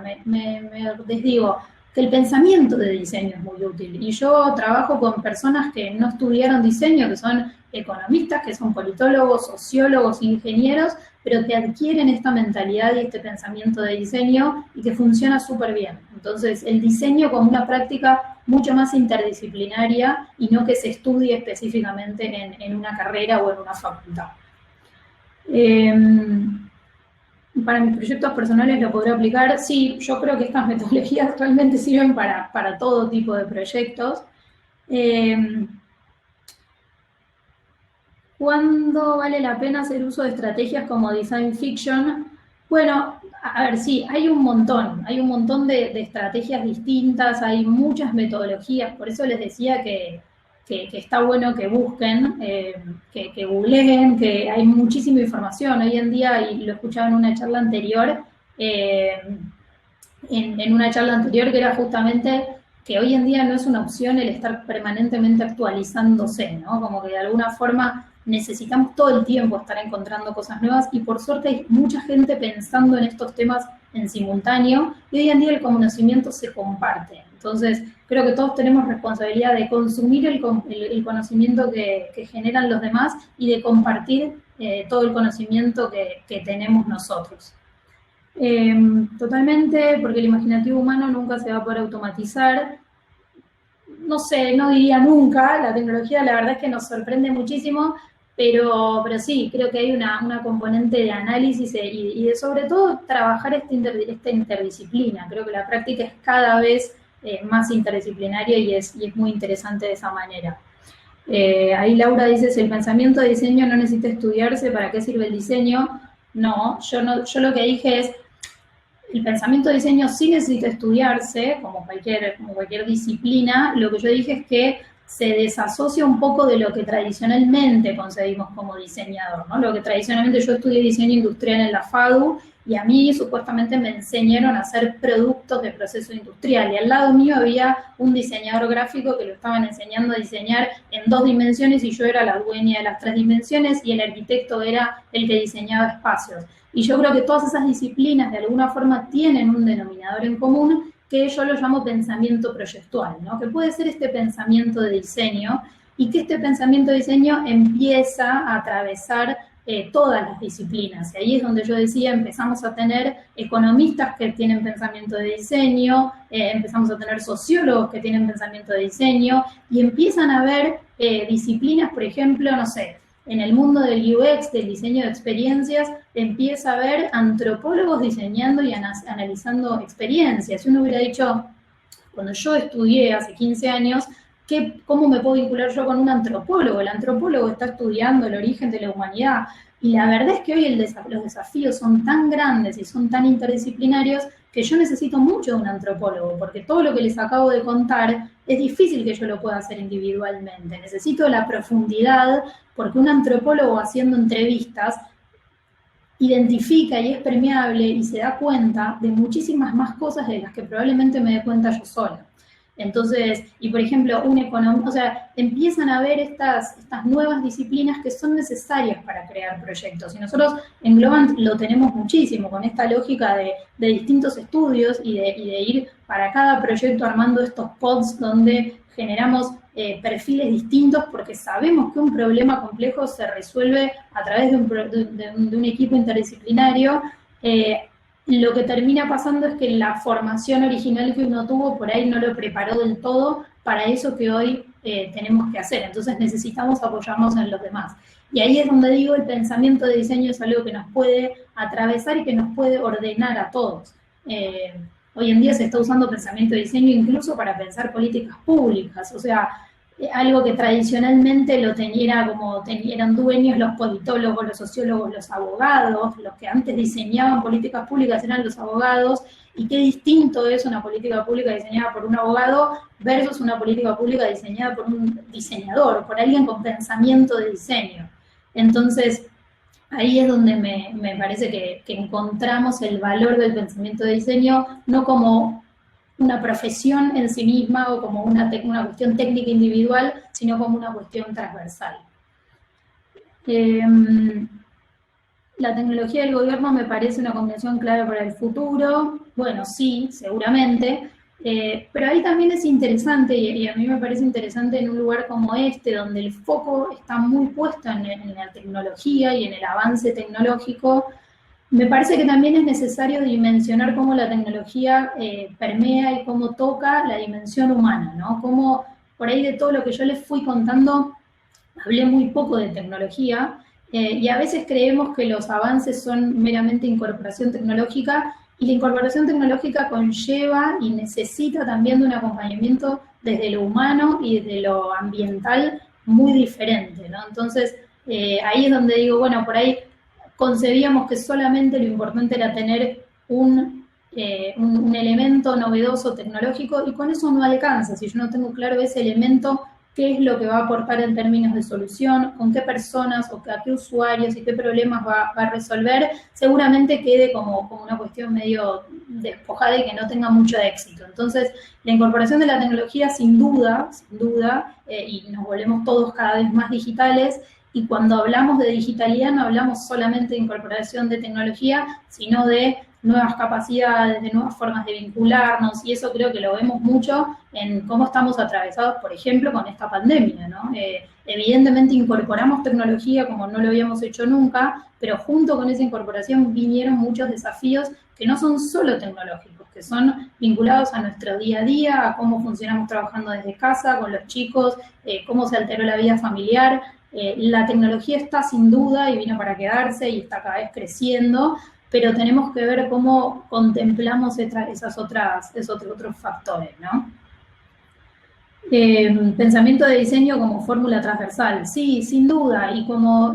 les digo, que el pensamiento de diseño es muy útil. Y yo trabajo con personas que no estudiaron diseño, que son economistas, que son politólogos, sociólogos, ingenieros, pero que adquieren esta mentalidad y este pensamiento de diseño y que funciona súper bien. Entonces, el diseño como una práctica mucho más interdisciplinaria y no que se estudie específicamente en una carrera o en una facultad. Para mis proyectos personales lo podré aplicar. Sí, yo creo que estas metodologías realmente sirven para todo tipo de proyectos. ¿Cuándo vale la pena hacer uso de estrategias como design fiction? Bueno, a ver, sí, hay un montón de estrategias distintas, hay muchas metodologías, por eso les decía que está bueno que busquen, que googleen, que hay muchísima información. Hoy en día, y lo escuchaba en una charla anterior, eh, en una charla anterior, que era justamente que hoy en día no es una opción el estar permanentemente actualizándose, ¿no? Como que de alguna forma necesitamos todo el tiempo estar encontrando cosas nuevas y por suerte hay mucha gente pensando en estos temas en simultáneo y hoy en día el conocimiento se comparte. Entonces, creo que todos tenemos responsabilidad de consumir el conocimiento que generan los demás y de compartir todo el conocimiento que tenemos nosotros. Totalmente, porque el imaginativo humano nunca se va a poder automatizar. No sé, no diría nunca, la tecnología la verdad es que nos sorprende muchísimo, pero sí, creo que hay una componente de análisis y de sobre todo trabajar esta interdisciplina. Creo que la práctica es cada vez más interdisciplinaria y es muy interesante de esa manera. Ahí Laura dice, si el pensamiento de diseño no necesita estudiarse, ¿para qué sirve el diseño? No, yo lo que dije es, el pensamiento de diseño sí necesita estudiarse, como cualquier disciplina. Lo que yo dije es que se desasocia un poco de lo que tradicionalmente concebimos como diseñador, ¿no? Lo que tradicionalmente yo estudié diseño industrial en la FADU y a mí supuestamente me enseñaron a hacer productos de proceso industrial y al lado mío había un diseñador gráfico que lo estaban enseñando a diseñar en 2 dimensiones y yo era la dueña de las 3 dimensiones y el arquitecto era el que diseñaba espacios. Y yo creo que todas esas disciplinas de alguna forma tienen un denominador en común que yo lo llamo pensamiento proyectual, ¿no? Que puede ser este pensamiento de diseño y que este pensamiento de diseño empieza a atravesar todas las disciplinas. Y ahí es donde yo decía, empezamos a tener economistas que tienen pensamiento de diseño, empezamos a tener sociólogos que tienen pensamiento de diseño y empiezan a haber disciplinas, por ejemplo, no sé, en el mundo del UX, del diseño de experiencias, empieza a haber antropólogos diseñando y analizando experiencias. Si uno hubiera dicho, cuando yo estudié hace 15 años, ¿cómo me puedo vincular yo con un antropólogo? El antropólogo está estudiando el origen de la humanidad. Y la verdad es que hoy los desafíos son tan grandes y son tan interdisciplinarios que yo necesito mucho de un antropólogo, porque todo lo que les acabo de contar es difícil que yo lo pueda hacer individualmente. Necesito la profundidad, porque un antropólogo haciendo entrevistas identifica y es permeable y se da cuenta de muchísimas más cosas de las que probablemente me dé cuenta yo sola. Entonces, y por ejemplo, o sea, empiezan a haber estas nuevas disciplinas que son necesarias para crear proyectos. Y nosotros en Globant lo tenemos muchísimo, con esta lógica de distintos estudios y de ir para cada proyecto armando estos pods donde generamos perfiles distintos porque sabemos que un problema complejo se resuelve a través de un equipo interdisciplinario. Lo que termina pasando es que la formación original que uno tuvo por ahí no lo preparó del todo para eso que hoy tenemos que hacer. Entonces necesitamos apoyarnos en los demás. Y ahí es donde digo, el pensamiento de diseño es algo que nos puede atravesar y que nos puede ordenar a todos. Hoy en día se está usando pensamiento de diseño incluso para pensar políticas públicas. O sea, algo que tradicionalmente eran dueños los politólogos, los sociólogos, los abogados, los que antes diseñaban políticas públicas eran los abogados, y qué distinto es una política pública diseñada por un abogado versus una política pública diseñada por un diseñador, por alguien con pensamiento de diseño. Entonces, ahí es donde me parece que encontramos el valor del pensamiento de diseño, no como una profesión en sí misma o como una cuestión técnica individual, sino como una cuestión transversal. La tecnología del gobierno me parece una combinación clave para el futuro. Bueno, sí, seguramente, pero ahí también es interesante, y a mí me parece interesante en un lugar como este, donde el foco está muy puesto en la tecnología y en el avance tecnológico. Me parece que también es necesario dimensionar cómo la tecnología permea y cómo toca la dimensión humana, ¿no? Cómo, por ahí de todo lo que yo les fui contando, hablé muy poco de tecnología, y a veces creemos que los avances son meramente incorporación tecnológica, y la incorporación tecnológica conlleva y necesita también de un acompañamiento desde lo humano y desde lo ambiental muy diferente, ¿no? Entonces, ahí es donde digo, bueno, por ahí concebíamos que solamente lo importante era tener un elemento novedoso tecnológico, y con eso no alcanza. Si yo no tengo claro ese elemento, qué es lo que va a aportar en términos de solución, con qué personas o a qué usuarios y qué problemas va a resolver, seguramente quede como una cuestión medio despojada y que no tenga mucho éxito. Entonces, la incorporación de la tecnología, sin duda, y nos volvemos todos cada vez más digitales, y cuando hablamos de digitalidad no hablamos solamente de incorporación de tecnología, sino de nuevas capacidades, de nuevas formas de vincularnos, y eso creo que lo vemos mucho en cómo estamos atravesados, por ejemplo, con esta pandemia, ¿no? Evidentemente incorporamos tecnología como no lo habíamos hecho nunca, pero junto con esa incorporación vinieron muchos desafíos que no son solo tecnológicos, que son vinculados a nuestro día a día, a cómo funcionamos trabajando desde casa, con los chicos, cómo se alteró la vida familiar. La tecnología está sin duda y vino para quedarse y está cada vez creciendo, pero tenemos que ver cómo contemplamos esos otros factores, ¿no? Pensamiento de diseño como fórmula transversal, sí, sin duda, y como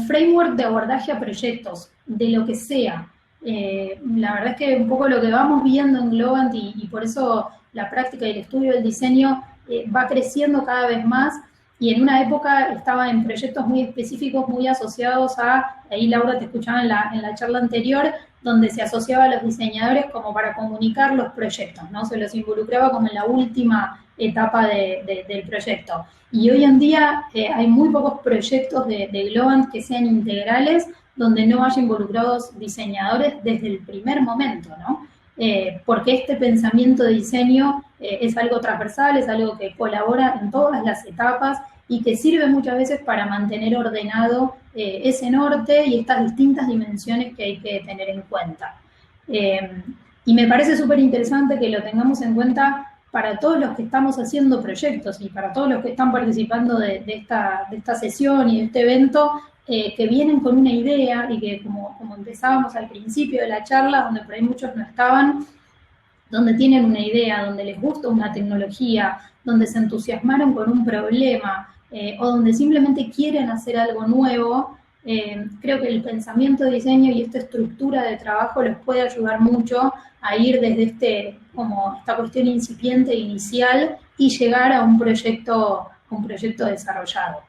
framework de abordaje a proyectos, de lo que sea. La verdad es que un poco lo que vamos viendo en Globant, y por eso la práctica y el estudio del diseño va creciendo cada vez más, y en una época estaba en proyectos muy específicos, muy asociados ahí Laura te escuchaba en la charla anterior, donde se asociaba a los diseñadores como para comunicar los proyectos, ¿no? Se los involucraba como en la última etapa del proyecto. Y hoy en día hay muy pocos proyectos de Globant que sean integrales, donde no haya involucrados diseñadores desde el primer momento, ¿no? Porque este pensamiento de diseño es algo transversal, es algo que colabora en todas las etapas y que sirve muchas veces para mantener ordenado ese norte y estas distintas dimensiones que hay que tener en cuenta. Y me parece súper interesante que lo tengamos en cuenta para todos los que estamos haciendo proyectos y para todos los que están participando de esta sesión y de este evento, que vienen con una idea y que como empezábamos al principio de la charla, donde por ahí muchos no estaban, donde tienen una idea, donde les gusta una tecnología, donde se entusiasmaron con un problema, o donde simplemente quieren hacer algo nuevo, creo que el pensamiento de diseño y esta estructura de trabajo les puede ayudar mucho a ir desde esta cuestión incipiente inicial y llegar a un proyecto desarrollado.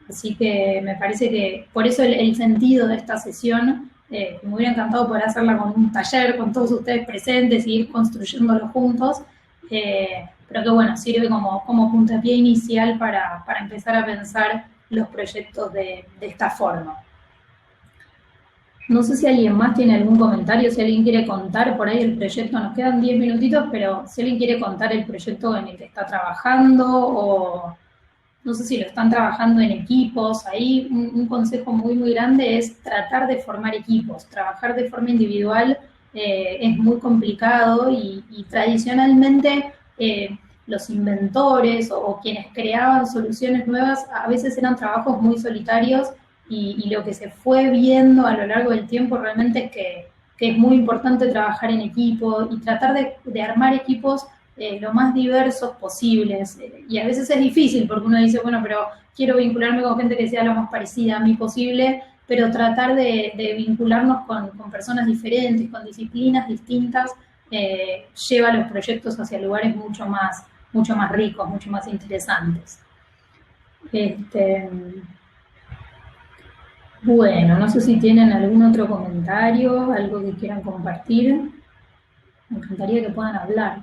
Así que me parece que por eso el sentido de esta sesión, me hubiera encantado poder hacerla con un taller, con todos ustedes presentes y ir construyéndolo juntos, pero que bueno, sirve como puntapié inicial para empezar a pensar los proyectos de esta forma. No sé si alguien más tiene algún comentario, si alguien quiere contar por ahí el proyecto, nos quedan 10 minutitos, pero si alguien quiere contar el proyecto en el que está trabajando, o no sé si lo están trabajando en equipos, ahí un consejo muy, muy grande es tratar de formar equipos. Trabajar de forma individual es muy complicado y tradicionalmente los inventores o quienes creaban soluciones nuevas a veces eran trabajos muy solitarios, y lo que se fue viendo a lo largo del tiempo realmente es que es muy importante trabajar en equipo y tratar de armar equipos lo más diversos posibles. Y a veces es difícil porque uno dice, bueno, pero quiero vincularme con gente que sea lo más parecida a mí posible, pero tratar de vincularnos con personas diferentes, con disciplinas distintas, lleva a los proyectos hacia lugares mucho más ricos, mucho más interesantes. Bueno, no sé si tienen algún otro comentario, algo que quieran compartir. Me encantaría que puedan hablar.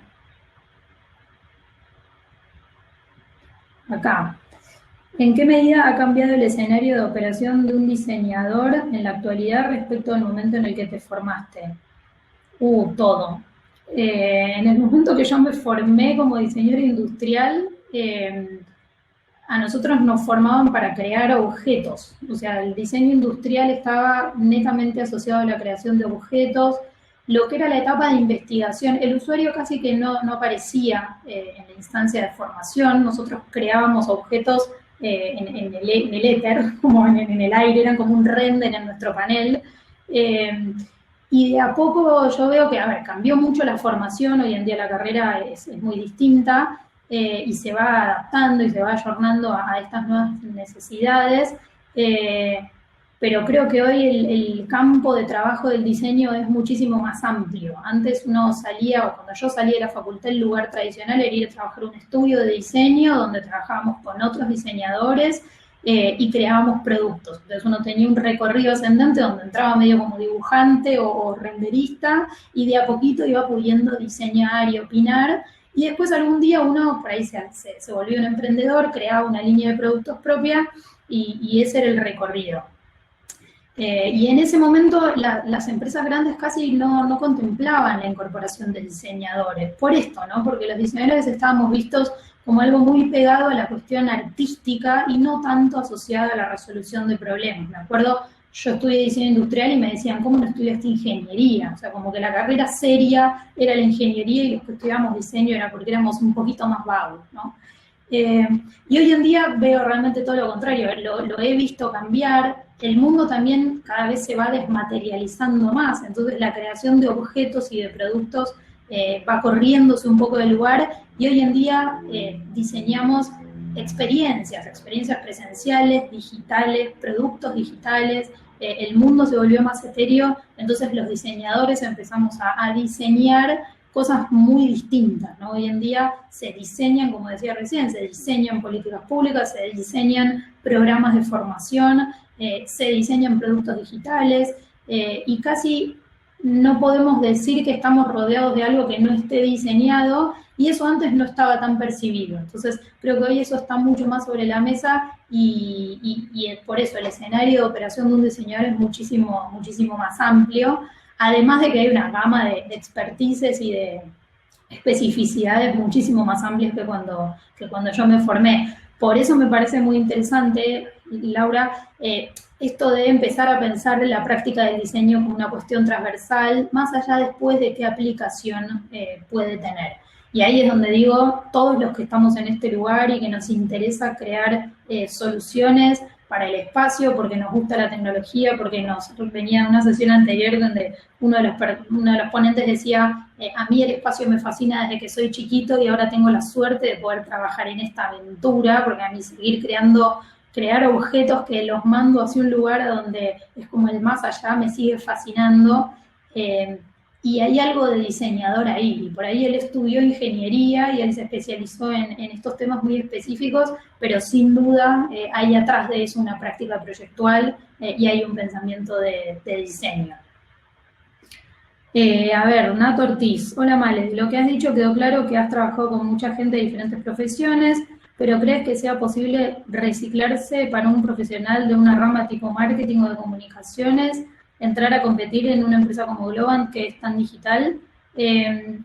Acá. ¿En qué medida ha cambiado el escenario de operación de un diseñador en la actualidad respecto al momento en el que te formaste? Todo. En el momento que yo me formé como diseñador industrial, a nosotros nos formaban para crear objetos. O sea, el diseño industrial estaba netamente asociado a la creación de objetos. Lo que era la etapa de investigación, el usuario casi que no aparecía en la instancia de formación. Nosotros creábamos objetos en el éter, como en el aire, eran como un render en nuestro panel. Y de a poco yo veo que, cambió mucho la formación, hoy en día la carrera es muy distinta, y se va adaptando y se va ayornando a estas nuevas necesidades, pero creo que hoy el campo de trabajo del diseño es muchísimo más amplio. Antes uno salía, o cuando yo salí de la facultad, el lugar tradicional era ir a trabajar en un estudio de diseño donde trabajábamos con otros diseñadores y creábamos productos. Entonces uno tenía un recorrido ascendente donde entraba medio como dibujante o renderista y de a poquito iba pudiendo diseñar y opinar. Y después algún día uno por ahí se volvió un emprendedor, creaba una línea de productos propia y ese era el recorrido. Y en ese momento las empresas grandes casi no contemplaban la incorporación de diseñadores, por esto, ¿no? Porque los diseñadores estábamos vistos como algo muy pegado a la cuestión artística y no tanto asociado a la resolución de problemas. Me acuerdo, yo estudié diseño industrial y me decían, ¿cómo no estudiaste ingeniería? O sea, como que la carrera seria era la ingeniería y los que estudiábamos diseño era porque éramos un poquito más vagos, ¿no? Y hoy en día veo realmente todo lo contrario, lo he visto cambiar, el mundo también cada vez se va desmaterializando más, entonces la creación de objetos y de productos va corriéndose un poco del lugar y hoy en día diseñamos experiencias presenciales, digitales, productos digitales, el mundo se volvió más etéreo, entonces los diseñadores empezamos a diseñar cosas muy distintas, ¿no? Hoy en día se diseñan, como decía recién, se diseñan políticas públicas, se diseñan programas de formación, se diseñan productos digitales y casi no podemos decir que estamos rodeados de algo que no esté diseñado y eso antes no estaba tan percibido. Entonces creo que hoy eso está mucho más sobre la mesa y por eso el escenario de operación de un diseñador es muchísimo, muchísimo más amplio. Además de que hay una gama de expertices y de especificidades muchísimo más amplias que cuando yo me formé. Por eso me parece muy interesante, Laura, esto de empezar a pensar en la práctica del diseño como una cuestión transversal, más allá después de qué aplicación puede tener. Y ahí es donde digo, todos los que estamos en este lugar y que nos interesa crear soluciones para el espacio, porque nos gusta la tecnología, porque nos venía una sesión anterior donde uno de los ponentes decía, a mí el espacio me fascina desde que soy chiquito y ahora tengo la suerte de poder trabajar en esta aventura, porque a mí crear objetos que los mando hacia un lugar donde es como el más allá, me sigue fascinando. Y hay algo de diseñador ahí, y por ahí él estudió ingeniería y él se especializó en estos temas muy específicos, pero sin duda hay atrás de eso una práctica proyectual y hay un pensamiento de diseño. A ver, Nato Ortiz, hola Male, lo que has dicho quedó claro que has trabajado con mucha gente de diferentes profesiones, pero ¿crees que sea posible reciclarse para un profesional de una rama tipo marketing o de comunicaciones, entrar a competir en una empresa como Globant que es tan digital?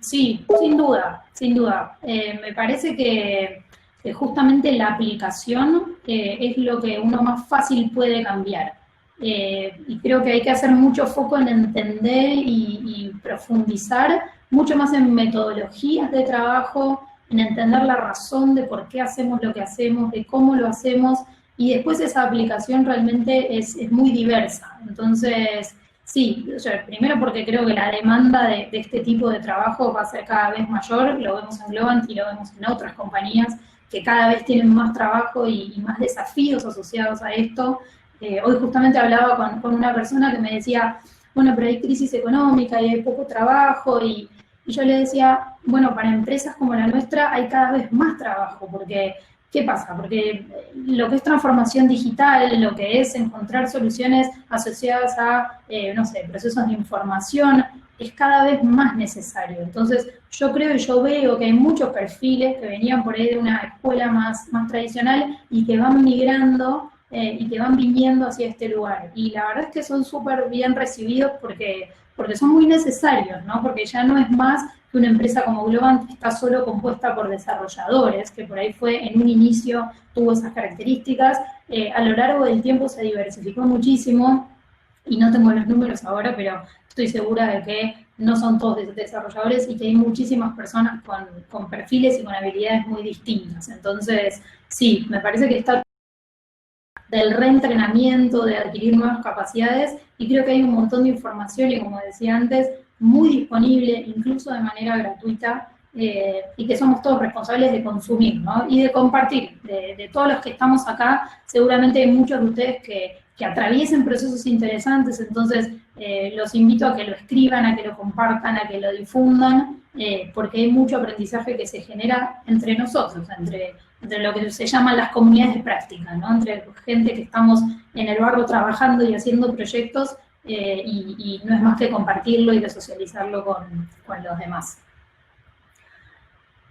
Sí, sin duda, sin duda. Me parece que justamente la aplicación es lo que uno más fácil puede cambiar. Y creo que hay que hacer mucho foco en entender y profundizar mucho más en metodologías de trabajo, en entender la razón de por qué hacemos lo que hacemos, de cómo lo hacemos, y después esa aplicación realmente es muy diversa. Entonces, sí, primero porque creo que la demanda de este tipo de trabajo va a ser cada vez mayor, lo vemos en Globant y lo vemos en otras compañías que cada vez tienen más trabajo y más desafíos asociados a esto. Hoy justamente hablaba con una persona que me decía, bueno, pero hay crisis económica y hay poco trabajo, y yo le decía, bueno, para empresas como la nuestra hay cada vez más trabajo, porque ¿qué pasa? Porque lo que es transformación digital, lo que es encontrar soluciones asociadas a, no sé, procesos de información, es cada vez más necesario. Entonces, yo creo y yo veo que hay muchos perfiles que venían por ahí de una escuela más tradicional y que van migrando y que van viniendo hacia este lugar. Y la verdad es que son súper bien recibidos porque son muy necesarios, ¿no? Porque ya no es más que una empresa como Globant está solo compuesta por desarrolladores, que por ahí fue en un inicio, tuvo esas características. A lo largo del tiempo se diversificó muchísimo, y no tengo los números ahora, pero estoy segura de que no son todos desarrolladores y que hay muchísimas personas con perfiles y con habilidades muy distintas. Entonces, sí, me parece que está del reentrenamiento, de adquirir nuevas capacidades, y creo que hay un montón de información, y como decía antes, muy disponible, incluso de manera gratuita, y que somos todos responsables de consumir, ¿no? Y de compartir. De todos los que estamos acá, seguramente hay muchos de ustedes que atraviesen procesos interesantes, entonces los invito a que lo escriban, a que lo compartan, a que lo difundan, porque hay mucho aprendizaje que se genera entre nosotros, entre lo que se llaman las comunidades de práctica, ¿no? Entre gente que estamos en el barrio trabajando y haciendo proyectos, y no es más que compartirlo y que socializarlo con los demás.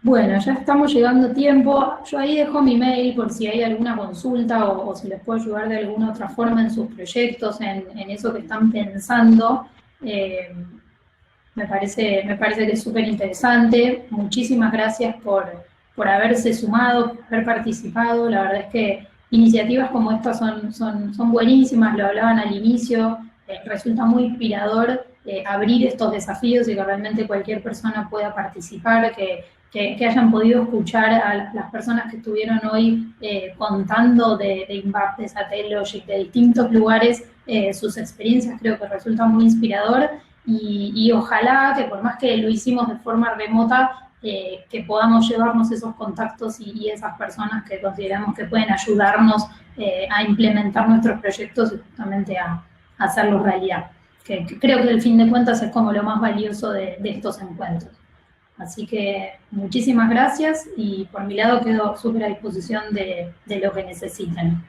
Bueno, ya estamos llegando a tiempo. Yo ahí dejo mi mail por si hay alguna consulta o si les puedo ayudar de alguna otra forma en sus proyectos, en eso que están pensando. Me parece que es súper interesante. Muchísimas gracias por haberse sumado, por haber participado. La verdad es que iniciativas como estas son buenísimas, lo hablaban al inicio. Resulta muy inspirador abrir estos desafíos y que realmente cualquier persona pueda participar, que hayan podido escuchar a las personas que estuvieron hoy contando de INVAP, de Satellogic, de distintos lugares, sus experiencias. Creo que resulta muy inspirador y ojalá que por más que lo hicimos de forma remota, que podamos llevarnos esos contactos y esas personas que consideramos que pueden ayudarnos a implementar nuestros proyectos y justamente a hacerlos realidad. Que creo que al fin de cuentas es como lo más valioso de estos encuentros. Así que muchísimas gracias y por mi lado quedo súper a disposición de lo que necesiten.